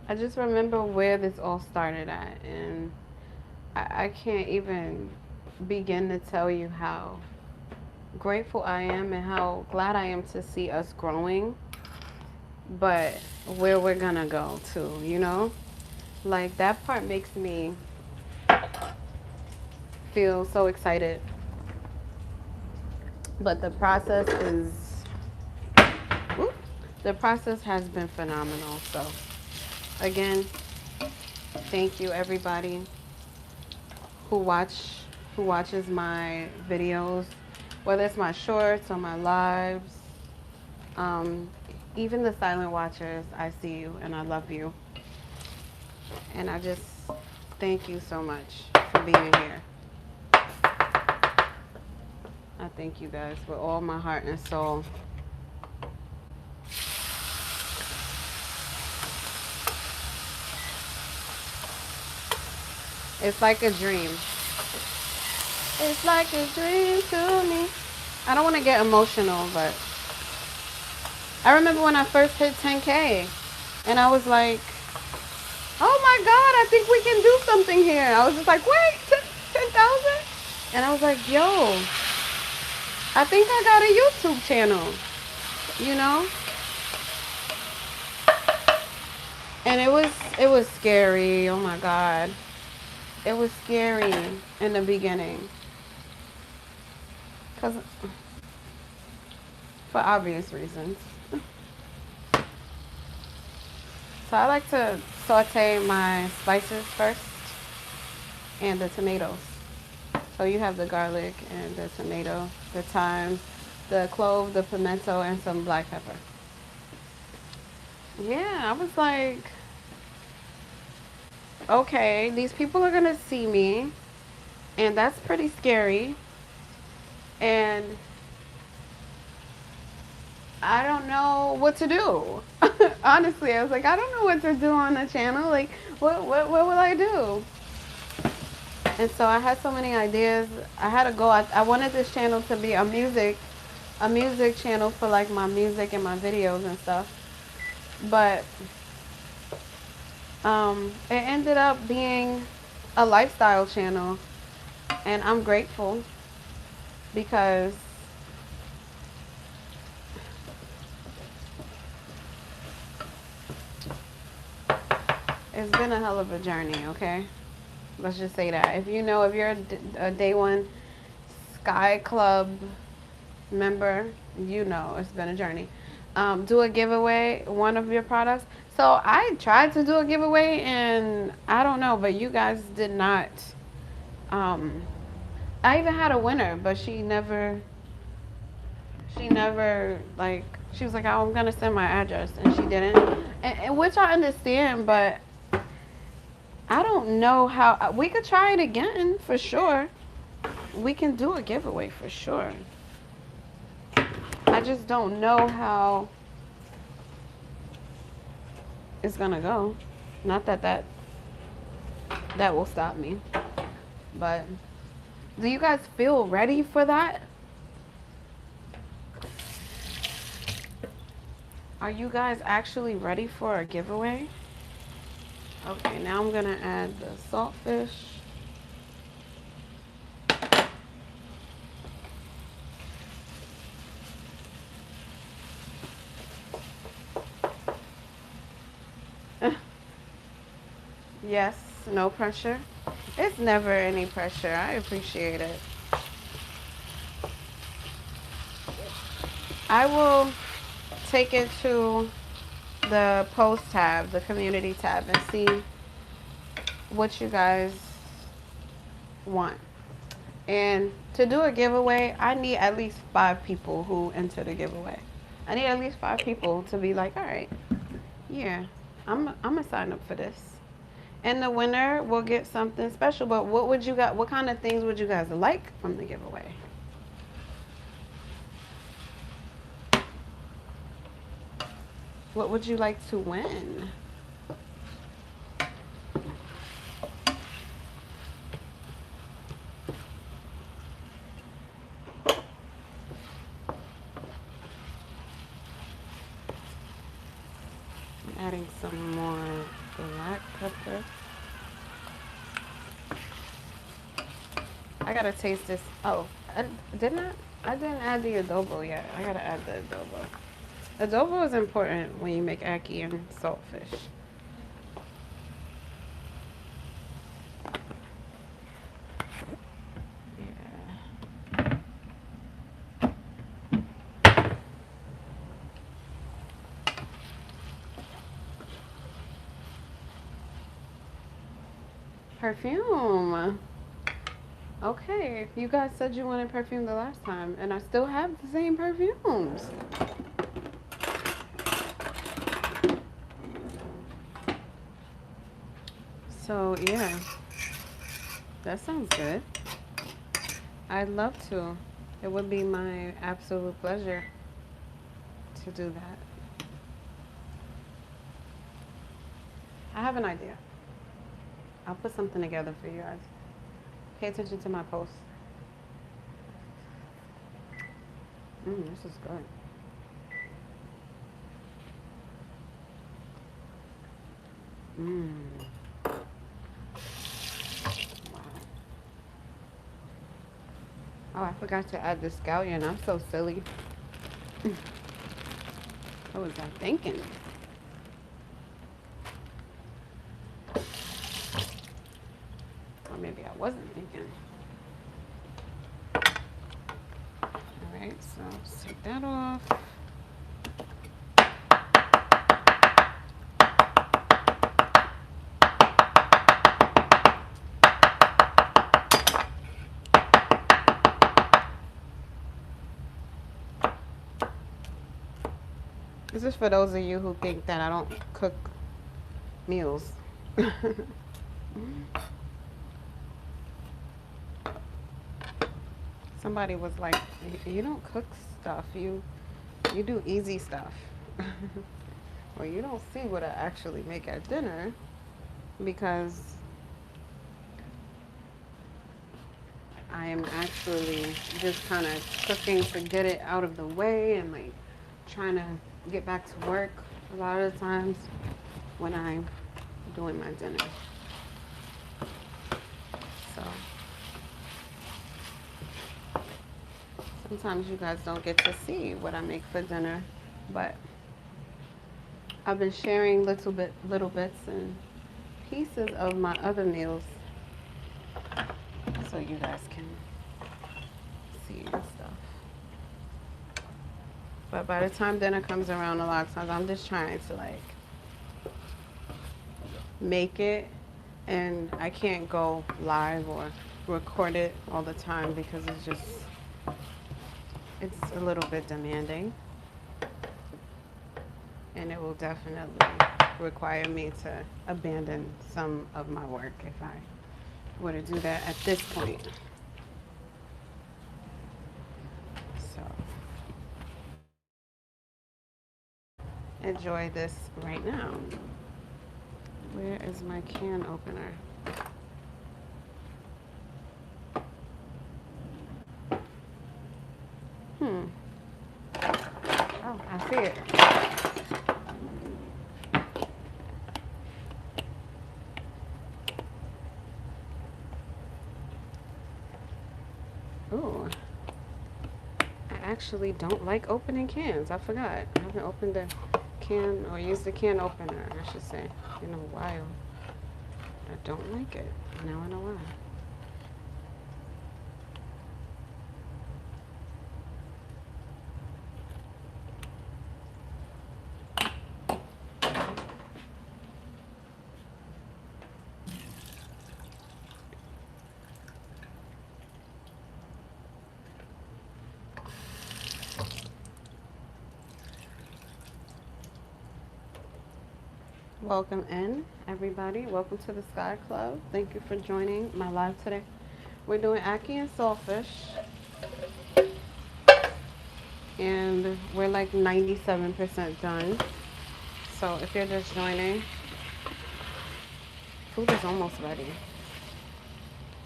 I just remember where this all started at, and I can't even begin to tell you how grateful I am and how glad I am to see us growing, but where we're gonna go to, you know? Like, that part makes me feel so excited. But the process has been phenomenal. So again, thank you everybody who watches my videos, whether it's my shorts or my lives. Even the silent watchers, I see you and I love you. And I just thank you so much for being here. I thank you guys with all my heart and soul. It's like a dream. It's like a dream to me. I don't want to get emotional, but I remember when I first hit 10K and I was like, oh my God, I think we can do something here. I was just like, wait, 10,000? And I was like, yo, I think I got a YouTube channel, you know? And it was scary. Oh my God. It was scary in the beginning. Cause for obvious reasons. So I like to saute my spices first and the tomatoes. So you have the garlic and the tomato, the thyme, the clove, the pimento, and some black pepper. Yeah, I was like, okay, these people are gonna see me, and that's pretty scary. And I don't know what to do. Honestly, I was like, I don't know what to do on the channel. Like, what will I do? And so I had so many ideas. I had to go. I wanted this channel to be a music channel for like my music and my videos and stuff. But it ended up being a lifestyle channel, and I'm grateful because it's been a hell of a journey, okay? Let's just say that. If you're a day one Sky Club member, you know it's been a journey. Do a giveaway, one of your products. So I tried to do a giveaway, and I don't know, but you guys did not. I even had a winner, but she never, like, she was like, oh, I'm going to send my address, and she didn't. And which I understand, but I don't know how. We could try it again for sure. We can do a giveaway for sure. I just don't know how it's gonna go. Not that will stop me. But do you guys feel ready for that? Are you guys actually ready for a giveaway? Okay, now I'm gonna add the saltfish. Yes, no pressure. It's never any pressure. I appreciate it. I will take it to the post tab, the community tab, and see what you guys want. And to do a giveaway, I need at least 5 people who enter the giveaway. I need at least 5 people to be like, all right, yeah, I'm gonna sign up for this. And the winner will get something special. But what kind of things would you guys like from the giveaway? What would you like to win? I'm adding some more black pepper. I gotta taste this. Oh, I didn't add the adobo yet. I gotta add the adobo. Adobo is important when you make ackee and saltfish. Perfume. Okay, you guys said you wanted perfume the last time, and I still have the same perfumes. So, yeah, that sounds good. I'd love to. It would be my absolute pleasure to do that. I have an idea. I'll put something together for you guys. Pay attention to my posts. This is good. Wow. Oh, I forgot to add the scallion. I'm so silly. What was I thinking? Or maybe I wasn't thinking. Alright, so let's take that off. This is for those of you who think that I don't cook meals. Somebody was like, you don't cook stuff, you do easy stuff. Well, you don't see what I actually make at dinner, because I am actually just kind of cooking to get it out of the way and like trying to get back to work a lot of the times when I'm doing my dinner. So sometimes you guys don't get to see what I make for dinner, but I've been sharing little bits and pieces of my other meals so you guys can see and stuff. But by the time dinner comes around, a lot of times I'm just trying to like make it, and I can't go live or record it all the time because it's a little bit demanding, and it will definitely require me to abandon some of my work if I were to do that at this point. So enjoy this right now. Where is my can opener? Oh, I see it. Ooh. I actually don't like opening cans. I forgot. I haven't opened a can or used a can opener, I should say, in a while. I don't like it. Now I know why. Welcome in, everybody. Welcome to the Sky Club. Thank you for joining my live today. We're doing ackee and saltfish, and we're like 97% done. So if you're just joining, food is almost ready.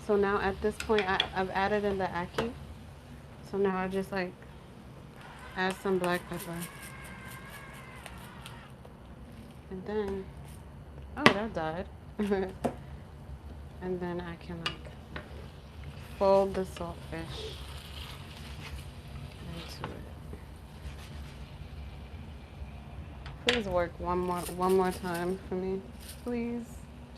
So now at this point, I've added in the ackee. So now I just like add some black pepper. And then, oh, that died. And then I can like fold the saltfish into it. Please work one more time for me, please.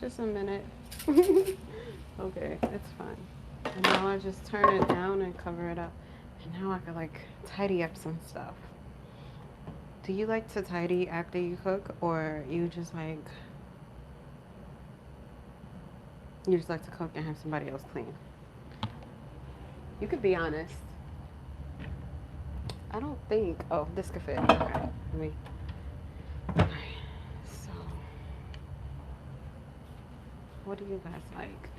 Just a minute. Okay, it's fine. And now I just turn it down and cover it up. And now I can like tidy up some stuff. Do you like to tidy after you cook, or you just like to cook and have somebody else clean? You could be honest. I don't think, oh, this could fit. Okay, let me. Alright, so what do you guys like?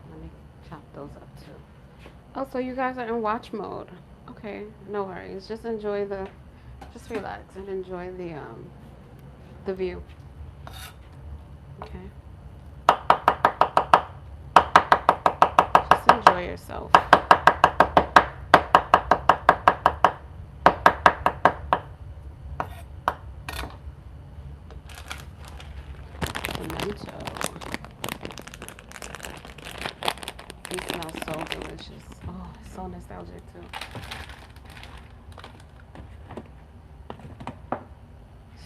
Let me chop those up too. Oh, so you guys are in watch mode. Okay, no worries. Just enjoy the just relax and enjoy the view. Okay. Just enjoy yourself. Pimento. It smells so delicious. Oh, it's so nostalgic too.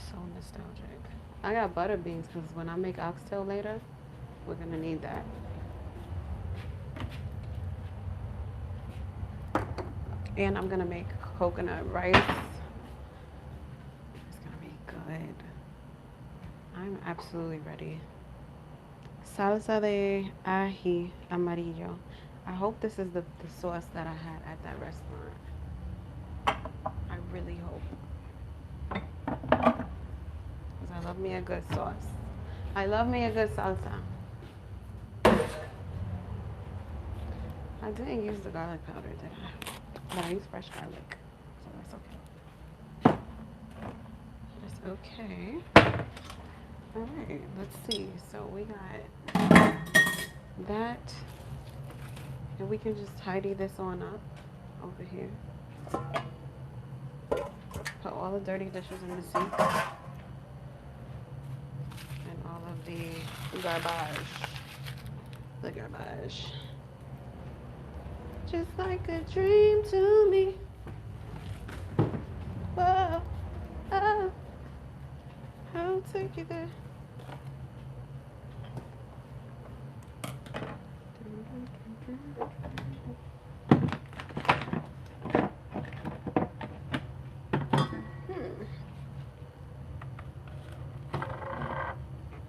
So nostalgic. I got butter beans because when I make oxtail later, we're gonna need that. And I'm gonna make coconut rice. It's gonna be good. I'm absolutely ready. Salsa de ají amarillo. I hope this is the sauce that I had at that restaurant. I really hope. Because I love me a good sauce. I love me a good salsa. I didn't use the garlic powder, did I? But I used fresh garlic. So that's okay. That's okay. All right, let's see. So we got that. And we can just tidy this on up over here. Put all the dirty dishes in the sink. And all of the garbage. The garbage. Just like a dream to me. Whoa, oh, I'll take you there.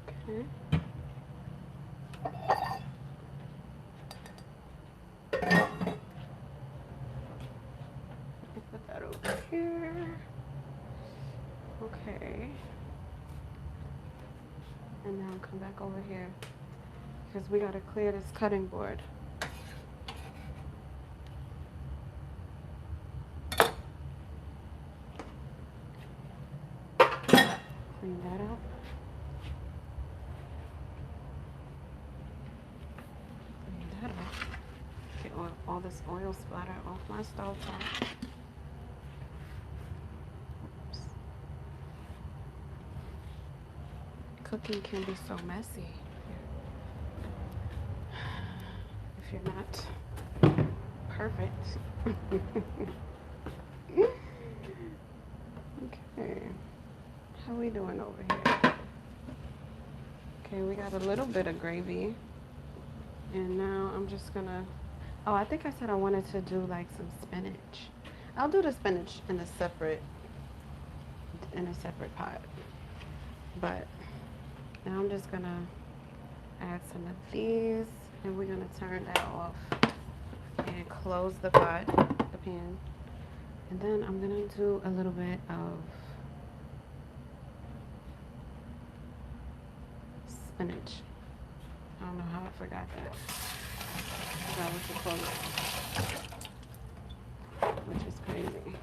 Okay. Put that over here. Okay. And now come back over here because we gotta clear this cutting board. Clean that up. Clean that up. Get all this oil splatter off my stove top. Cooking can be so messy if you're not perfect. Okay, how we doing over here? Okay, we got a little bit of gravy, and now I'm just gonna, oh, I think I said I wanted to do like some spinach. I'll do the spinach in a separate pot, but now I'm just gonna add some of these, and we're gonna turn that off and close the pot, the pan. And then I'm gonna do a little bit of spinach. I don't know how I forgot that. That was the close, which is crazy.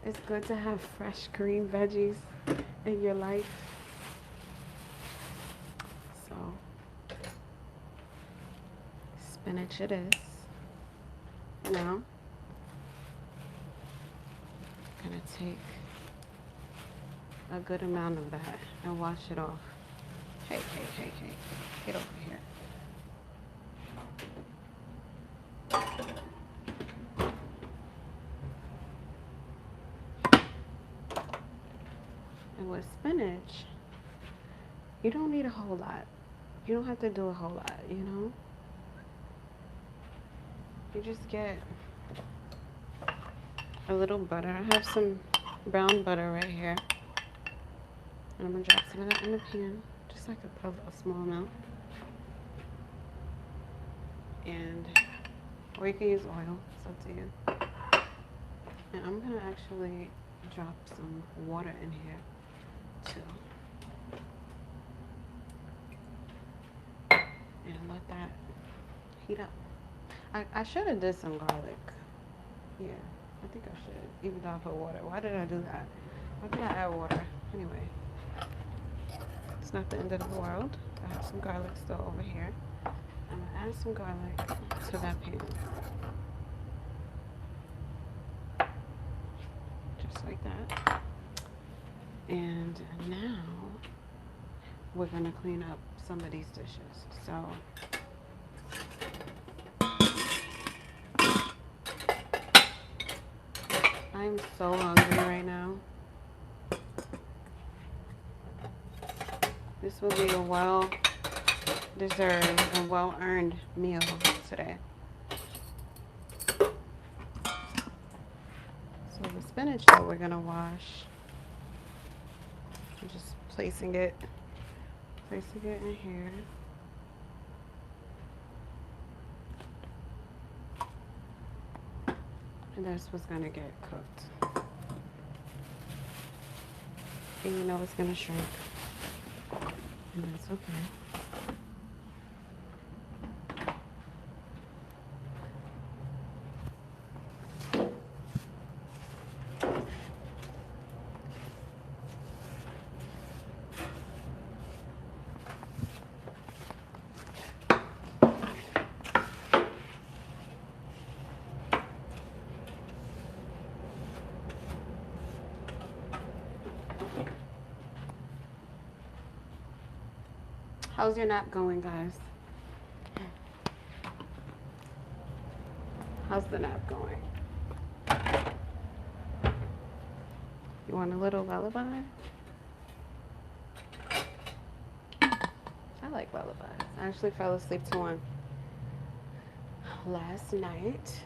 It's good to have fresh green veggies in your life. So, spinach it is. Now, I'm gonna take a good amount of that and wash it off. Hey, get over here. And with spinach, you don't need a whole lot. You don't have to do a whole lot, you know? You just get a little butter. I have some brown butter right here. And I'm gonna drop some of that in the pan, just like a small amount. And, or you can use oil, it's up to you. And I'm gonna actually drop some water in here too. and let that heat up. I should have did some garlic. Yeah, I think I should, even though I put water. Why did I do that? Why did I add water? Anyway, it's not the end of the world. I have some garlic still over here. I'm gonna add some garlic to that pan. Just like that. And now we're gonna clean up some of these dishes. So I'm so hungry right now. This will be a well-deserved and well-earned meal today. So the spinach that we're gonna wash, I'm just placing it in here. And that's what's gonna get cooked. And you know it's gonna shrink. And that's okay. How's your nap going, guys? How's the nap going? You want a little lullaby? I like lullabies. I actually fell asleep to one last night,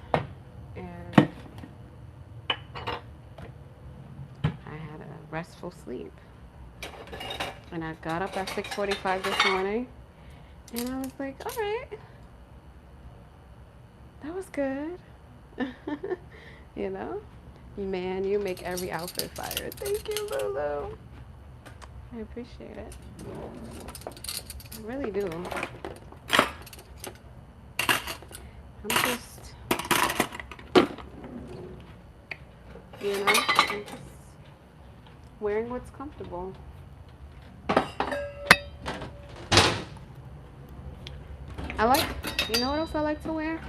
and I had a restful sleep. And I got up at 6:45 this morning, and I was like, all right, that was good. You know? Man, you make every outfit fire. Thank you, Lulu. I appreciate it. I really do. I'm just, I'm just wearing what's comfortable. You know what else I like to wear?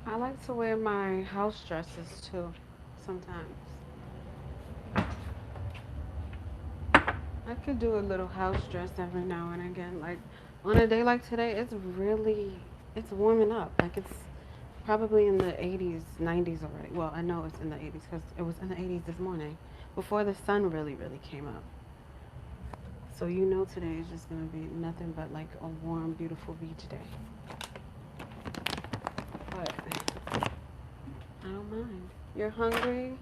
I like to wear my house dresses too, sometimes. I could do a little house dress every now and again. Like, on a day like today, it's warming up. Like, it's probably in the 80s, 90s already. Well, I know it's in the 80s because it was in the 80s this morning, before the sun really, really came up. So you know today is just going to be nothing but like a warm, beautiful beach day. But I don't mind. You're hungry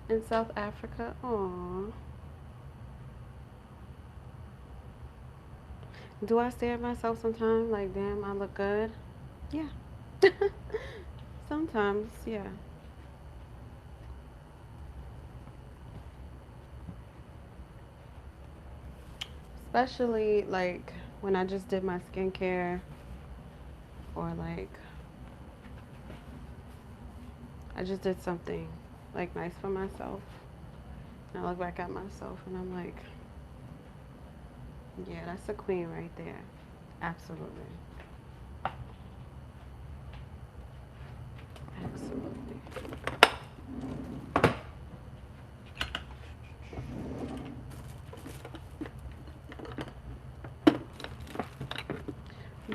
in South Africa? Aww. Do I stare at myself sometimes like, damn, I look good? Yeah. Sometimes, yeah. Especially like when I just did my skincare, or like I just did something like nice for myself, and I look back at myself and I'm like, yeah, that's a queen right there. Absolutely. Absolutely.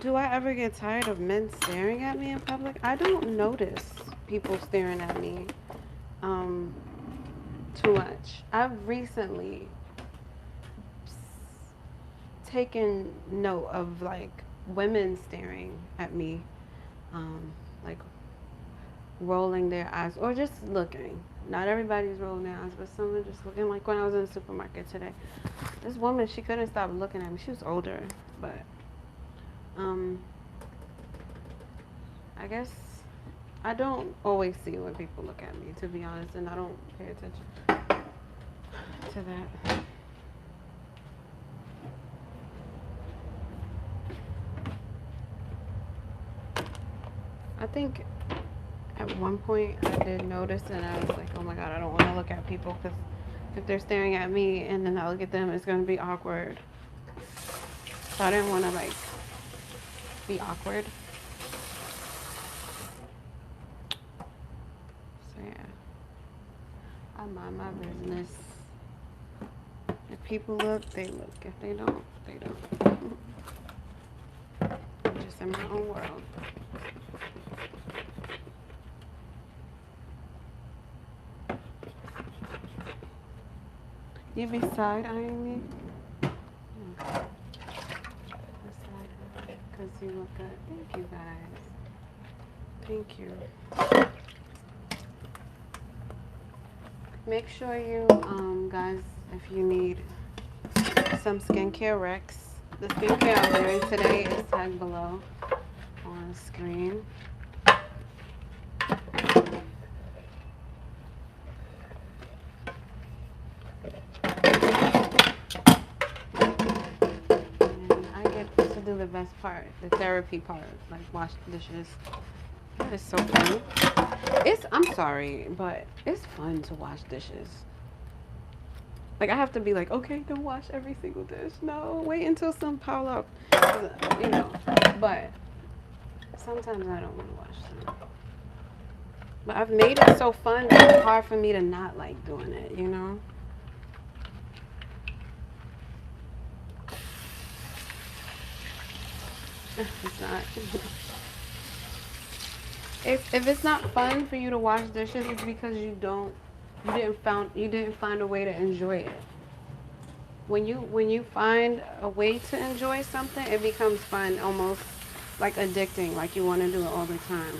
Do I ever get tired of men staring at me in public? I don't notice people staring at me too much. I've recently taken note of like women staring at me, like rolling their eyes or just looking. Not everybody's rolling their eyes, but some are just looking. Like when I was in the supermarket today, this woman, she couldn't stop looking at me. She was older, but I guess I don't always see when people look at me, to be honest, and I don't pay attention to that. I think at one point I did notice, and I was like, oh my God, I don't want to look at people because if they're staring at me and then I look at them, it's going to be awkward. So I didn't want to like be awkward. So yeah, I mind my business. If people look, they look. If they don't, they don't. I'm just in my own world. You be side-eyeing me? Because you look good. Thank you, guys. Thank you. Make sure you, guys, if you need some skincare recs, the skincare I'm wearing today is tagged below on the screen. The best part, the therapy part, like wash dishes. That is so fun. I'm sorry, but it's fun to wash dishes. Like I have to be like, okay, don't wash every single dish. No, wait until some pile up, you know. But sometimes I don't want to wash them. But I've made it so fun that it's hard for me to not like doing it, you know. It's not. If it's not fun for you to wash dishes, it's because you didn't find a way to enjoy it. When you find a way to enjoy something, it becomes fun, almost like addicting, like you want to do it all the time.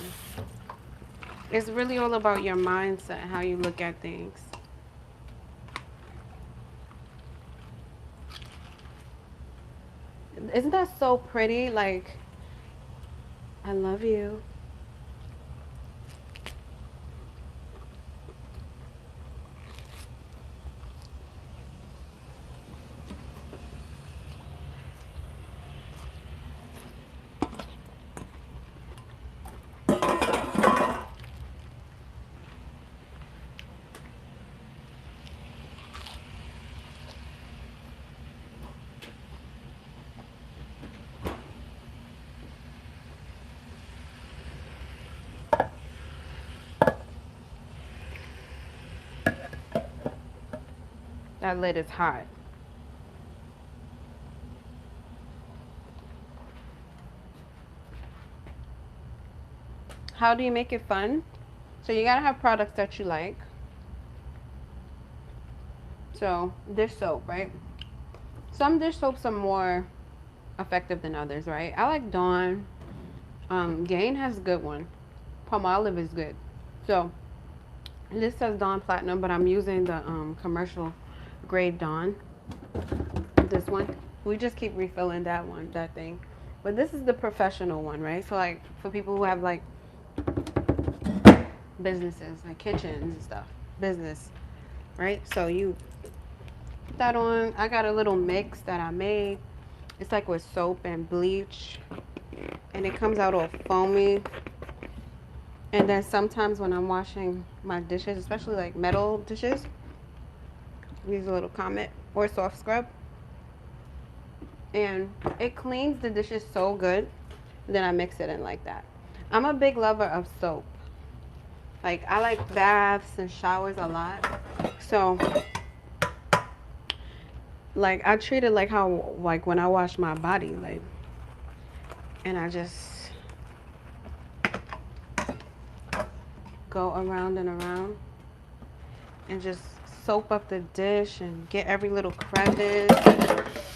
It's really all about your mindset, how you look at things. Isn't that so pretty? Like, I love you. That lid is hot. How do you make it fun? So you gotta have products that you like. So dish soap, right? Some dish soaps are more effective than others, right? I like Dawn. Gain has a good one. Palmolive is good. So this says Dawn Platinum, but I'm using the commercial grade Dawn. This one. We just keep refilling that thing. But this is the professional one, right? So like for people who have like businesses, like kitchens and stuff. Business, right? So you put that on. I got a little mix that I made. It's like with soap and bleach. And it comes out all foamy. And then sometimes when I'm washing my dishes, especially like metal dishes, use a little Comet or soft scrub. And it cleans the dishes so good. Then I mix it in like that. I'm a big lover of soap. Like I like baths and showers a lot. So like I treat it like how like when I wash my body, like, and I just go around and around and just soap up the dish and get every little crevice.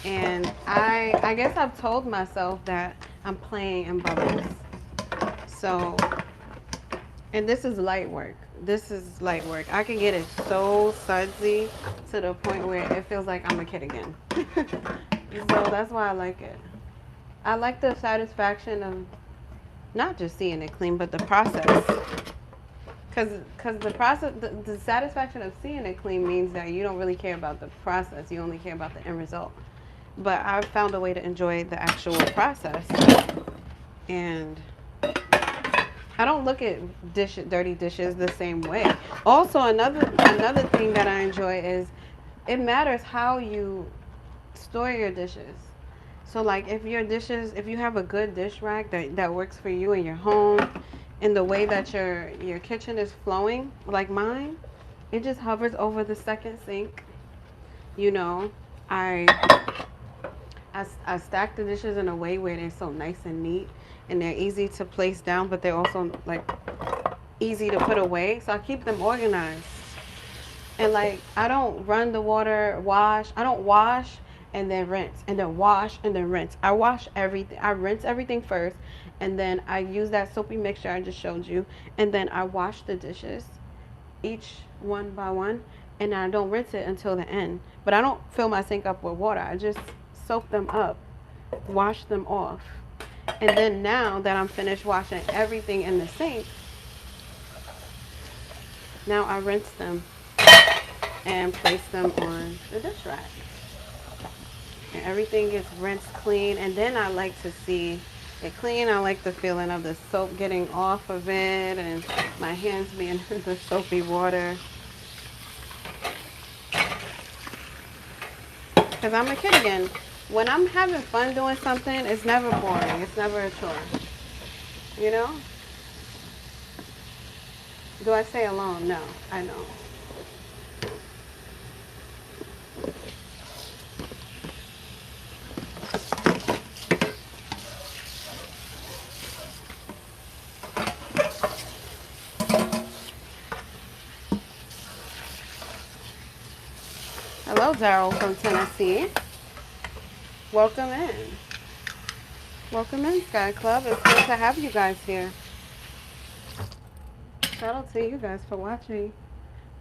And I guess I've told myself that I'm playing in bubbles. So, and this is light work. This is light work. I can get it so sudsy to the point where it feels like I'm a kid again. So that's why I like it. I like the satisfaction of not just seeing it clean, but the process. Because the process, the satisfaction of seeing it clean means that you don't really care about the process. You only care about the end result. But I've found a way to enjoy the actual process. And I don't look at dirty dishes the same way. Also, another thing that I enjoy is it matters how you store your dishes. So like if you have a good dish rack that works for you in your home, in the way that your kitchen is flowing, like mine, it just hovers over the second sink. You know, I I stack the dishes in a way where they're so nice and neat and they're easy to place down, but they're also like easy to put away. So I keep them organized. And like I don't run the water, wash. I don't wash and then rinse and then wash and then rinse. I wash everything. I rinse everything first and then I use that soapy mixture I just showed you and then I wash the dishes each one by one and I don't rinse it until the end. But I don't fill my sink up with water. I just soak them up, wash them off. And then now that I'm finished washing everything in the sink, now I rinse them and place them on the dish rack. And everything gets rinsed clean. And then I like to see it clean. I like the feeling of the soap getting off of it and my hands being in the soapy water. Because I'm a kid again. When I'm having fun doing something, it's never boring. It's never a chore. You know? Do I stay alone? No, I know. Hello, Daryl from Tennessee. Welcome in. Welcome in, Sky Club. It's good to have you guys here. Shout out to you guys for watching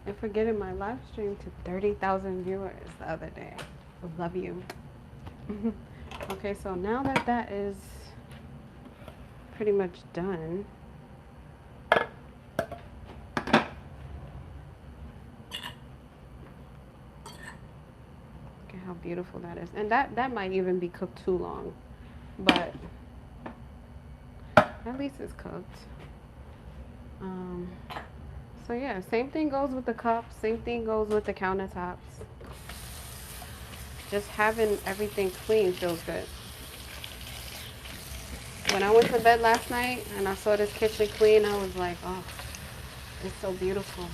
and for getting my live stream to 30,000 viewers the other day. I love you. Okay, so now that that is pretty much done, how beautiful that is. And that might even be cooked too long, but at least it's cooked. So yeah, same thing goes with the cups, same thing goes with the countertops. Just having everything clean feels good. When I went to bed last night and I saw this kitchen clean, I was like, oh, it's so beautiful.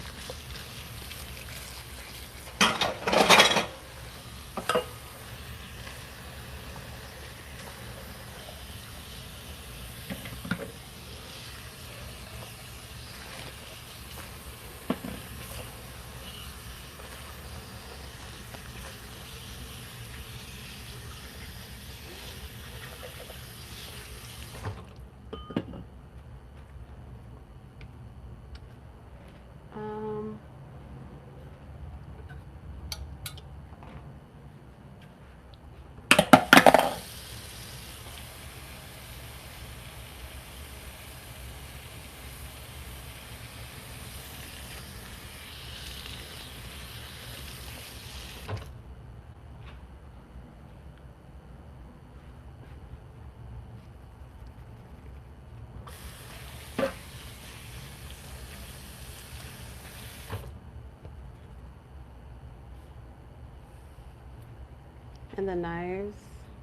And the knives.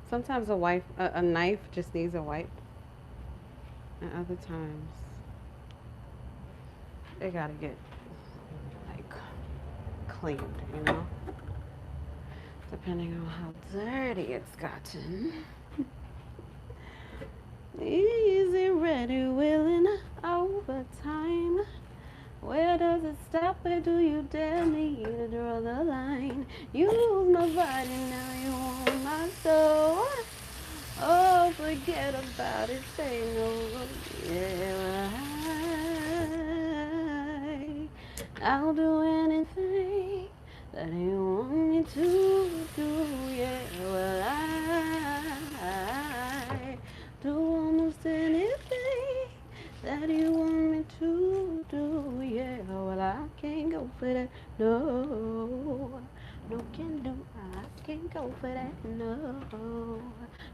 Sometimes a knife just needs a wipe. And other times, they gotta get like cleaned, you know? Depending on how dirty it's gotten. Easy, ready, willing, overtime. Where does it stop? Where do you dare me to draw the line? You lose my body, now you want my soul. Oh, forget about it, say no. Yeah, I'll do anything that you want me to do. Yeah, well, I do almost anything that you want me to do. Yeah, well, I can't go for that. No, no can do. I can't go for that. No,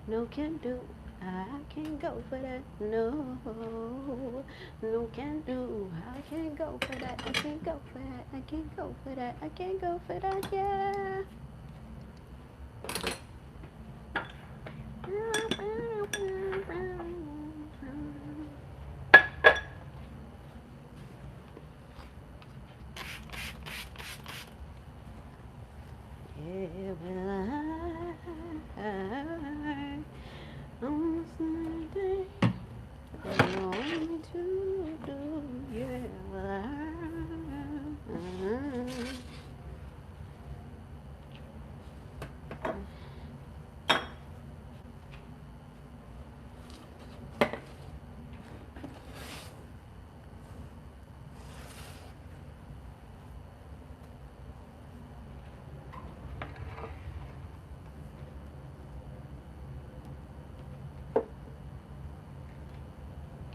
no can do. I can't go for that. No, no can do. I can't go for that. I can't go for that. I can't go for that. I can't go for that. Yeah. Yeah, well, on Sunday, you want me to do, yeah, well,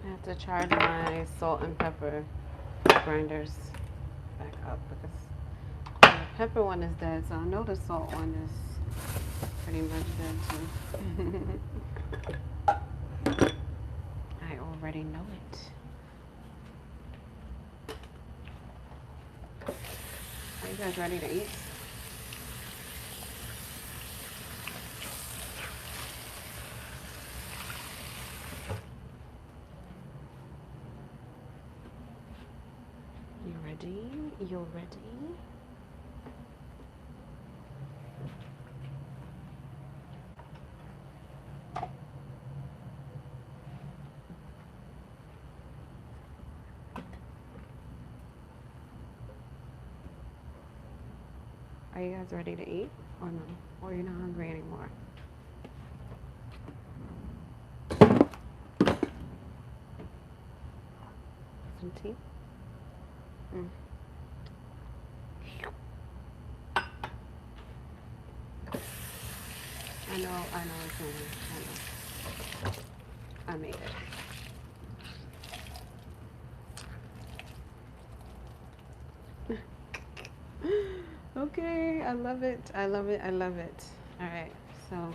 I have to charge my salt and pepper grinders back up because the pepper one is dead, so I know the salt one is pretty much dead too. I already know it. Are you guys ready to eat? You ready? You ready? Are you guys ready to eat or no? Or you're not hungry anymore? Some tea? I know it's in there. I know. I made it. Okay, I love it. I love it. I love it. All right, so.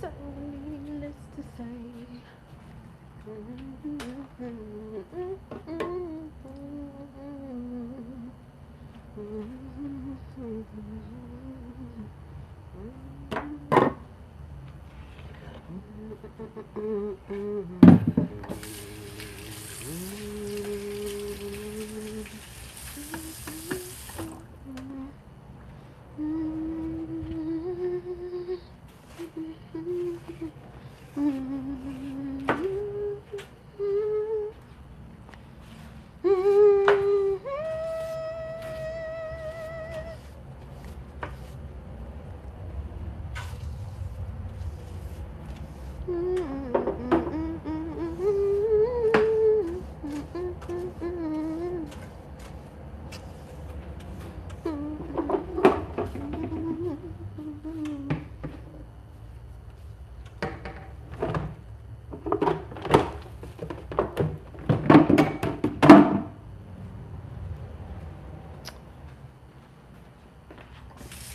So needless to say.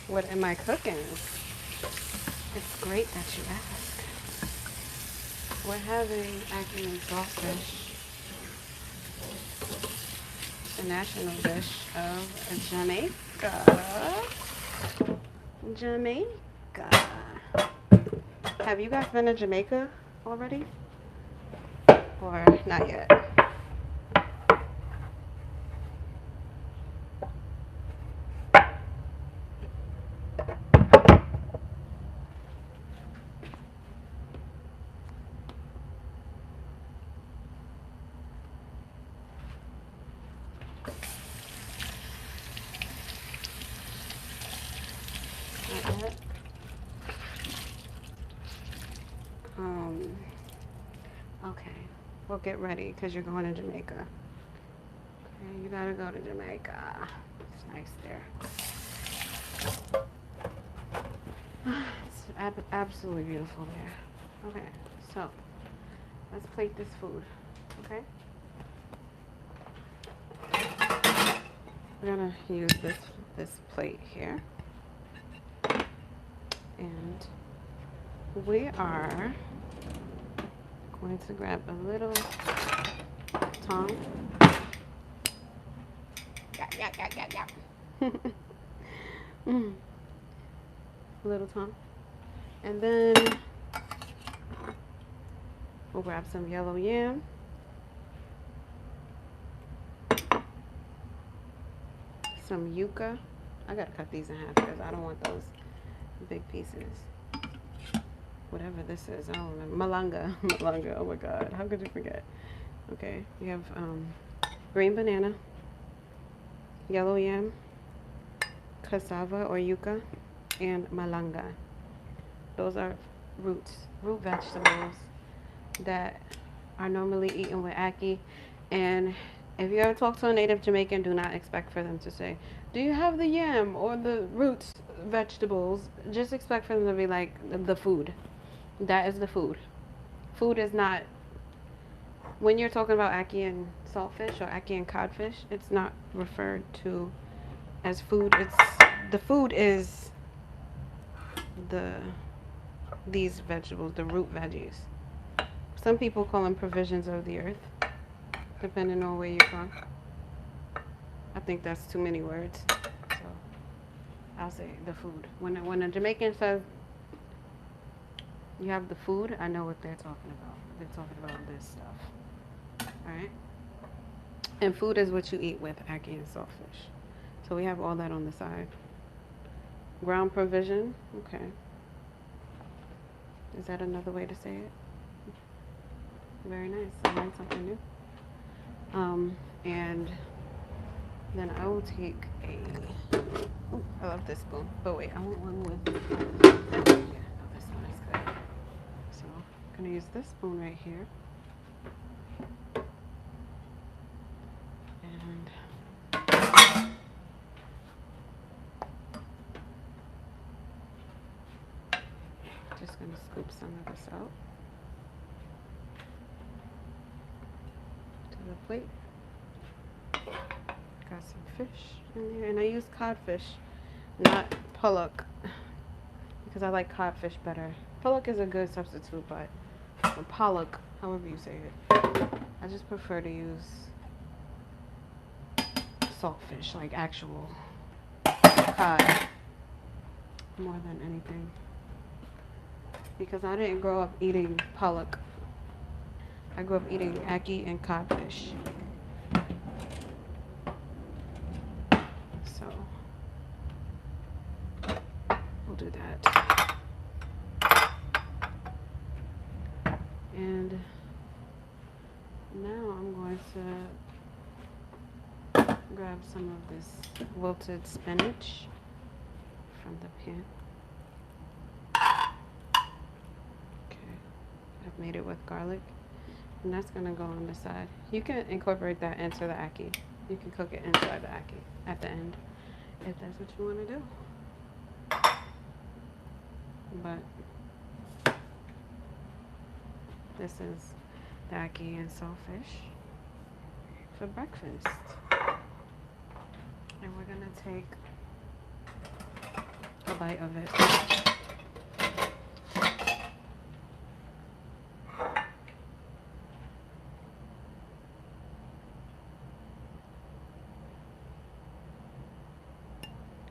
What am I cooking? It's great that you ask. We're having Aquila saltfish, the national dish of Jamaica. Jamaica. Have you guys been to Jamaica already? Or not yet? Not yet? Okay. Well, get ready because you're going to Jamaica. Okay, you gotta go to Jamaica. It's nice there. absolutely beautiful there. Okay, so let's plate this food. Okay, we're gonna use this plate here, and we are going to grab a little tongue. A little tongue, and then we'll grab some yellow yam. Some yuca. I gotta cut these in half because I don't want those big pieces. Whatever this is, I don't know. Malanga. Malanga. Oh my god. How could you forget? Okay. We have green banana, yellow yam, cassava or yuca, and malanga. Those are root vegetables that are normally eaten with ackee. And if you ever talk to a native Jamaican, do not expect for them to say, "Do you have the yam or the roots vegetables?" Just expect for them to be like, "The food." That is the food. Food is not, when you're talking about ackee and saltfish or ackee and codfish, it's not referred to as food. It's, the food is these vegetables, the root veggies. Some people call them provisions of the earth, depending on where you're from. I think that's too many words, so I'll say the food. When a Jamaican says you have the food, I know what they're talking about. They're talking about this stuff. Alright? And food is what you eat with ackee and saltfish. So we have all that on the side. Ground provision. Okay. Is that another way to say it? Very nice. I learned something new. And then I will take I love this spoon. But wait, I want one with, yeah, no, this one is good. So I'm gonna use this spoon right here. And just gonna scoop some of this out to the plate. Got some fish in there, and I use codfish, not pollock, because I like codfish better. Pollock is a good substitute, but or pollock, however you say it, I just prefer to use saltfish, like actual cod, more than anything. Because I didn't grow up eating pollock. I grew up eating ackee and codfish. So we'll do that. And now I'm going to grab some of this wilted spinach from the pan. Okay, I've made it with garlic, and that's gonna go on the side. You can incorporate that into the ackee. You can cook it inside the ackee at the end if that's what you want to do. But this is the ackee and saltfish for breakfast. And we're gonna take a bite of it.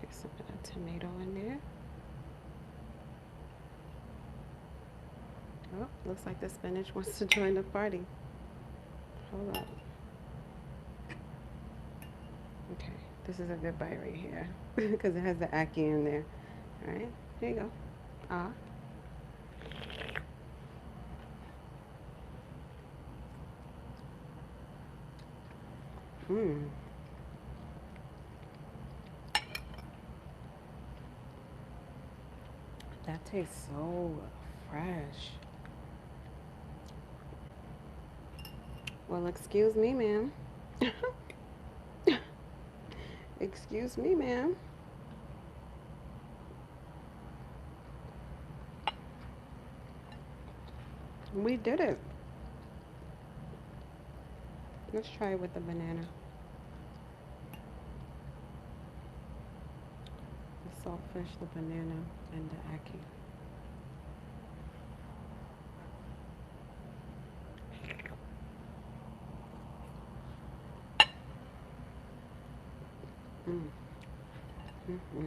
Get some of that tomato in there. Oh, looks like the spinach wants to join the party. Hold up. Okay, this is a good bite right here because it has the ackee in there. All right, here you go. Ah. Mmm. That tastes so fresh. Well, excuse me, ma'am. Excuse me, ma'am. We did it. Let's try it with the banana. The saltfish, the banana, and the ackee. Mm. Mm-hmm.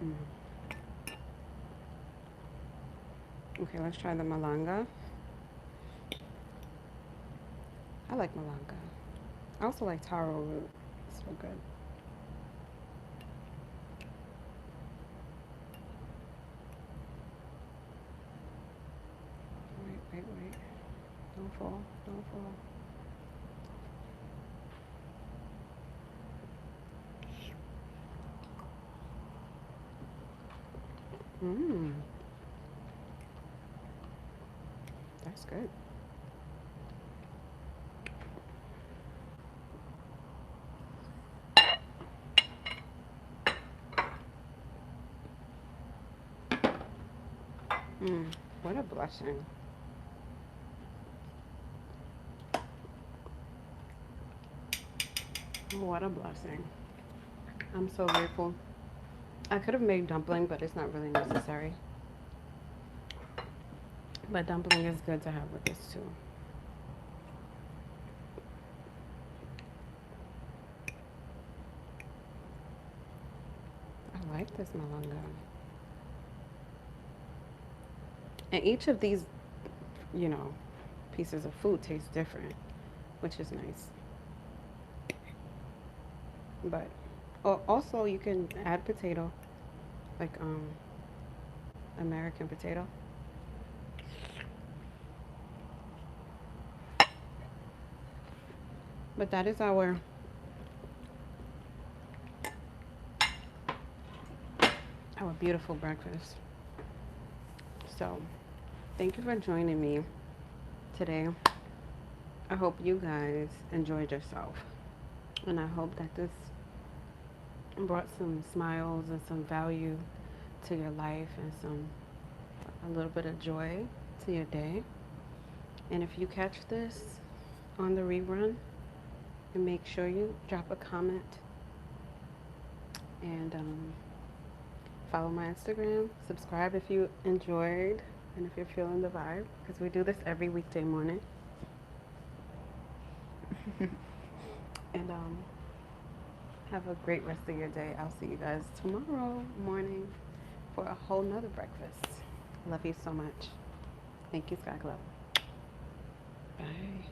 Mm. Okay, let's try the malanga. I like malanga. I also like taro root. It's so good. Wait. Don't fall. Don't fall. Mmm. That's good. Mmm. What a blessing. What a blessing. I'm so grateful. I could have made dumpling, but it's not really necessary. But dumpling is good to have with this too. I like this malanga. And each of these, you know, pieces of food tastes different, which is nice. But also you can add potato, like American potato. But that is our beautiful breakfast. So, thank you for joining me today. I hope you guys enjoyed yourself. And I hope that this brought some smiles and some value to your life and a little bit of joy to your day. And if you catch this on the rerun, and make sure you drop a comment and follow my Instagram. Subscribe if you enjoyed and if you're feeling the vibe, because we do this every weekday morning. And have a great rest of your day. I'll see you guys tomorrow morning for a whole nother breakfast. Love you so much. Thank you, Sky Club. Bye.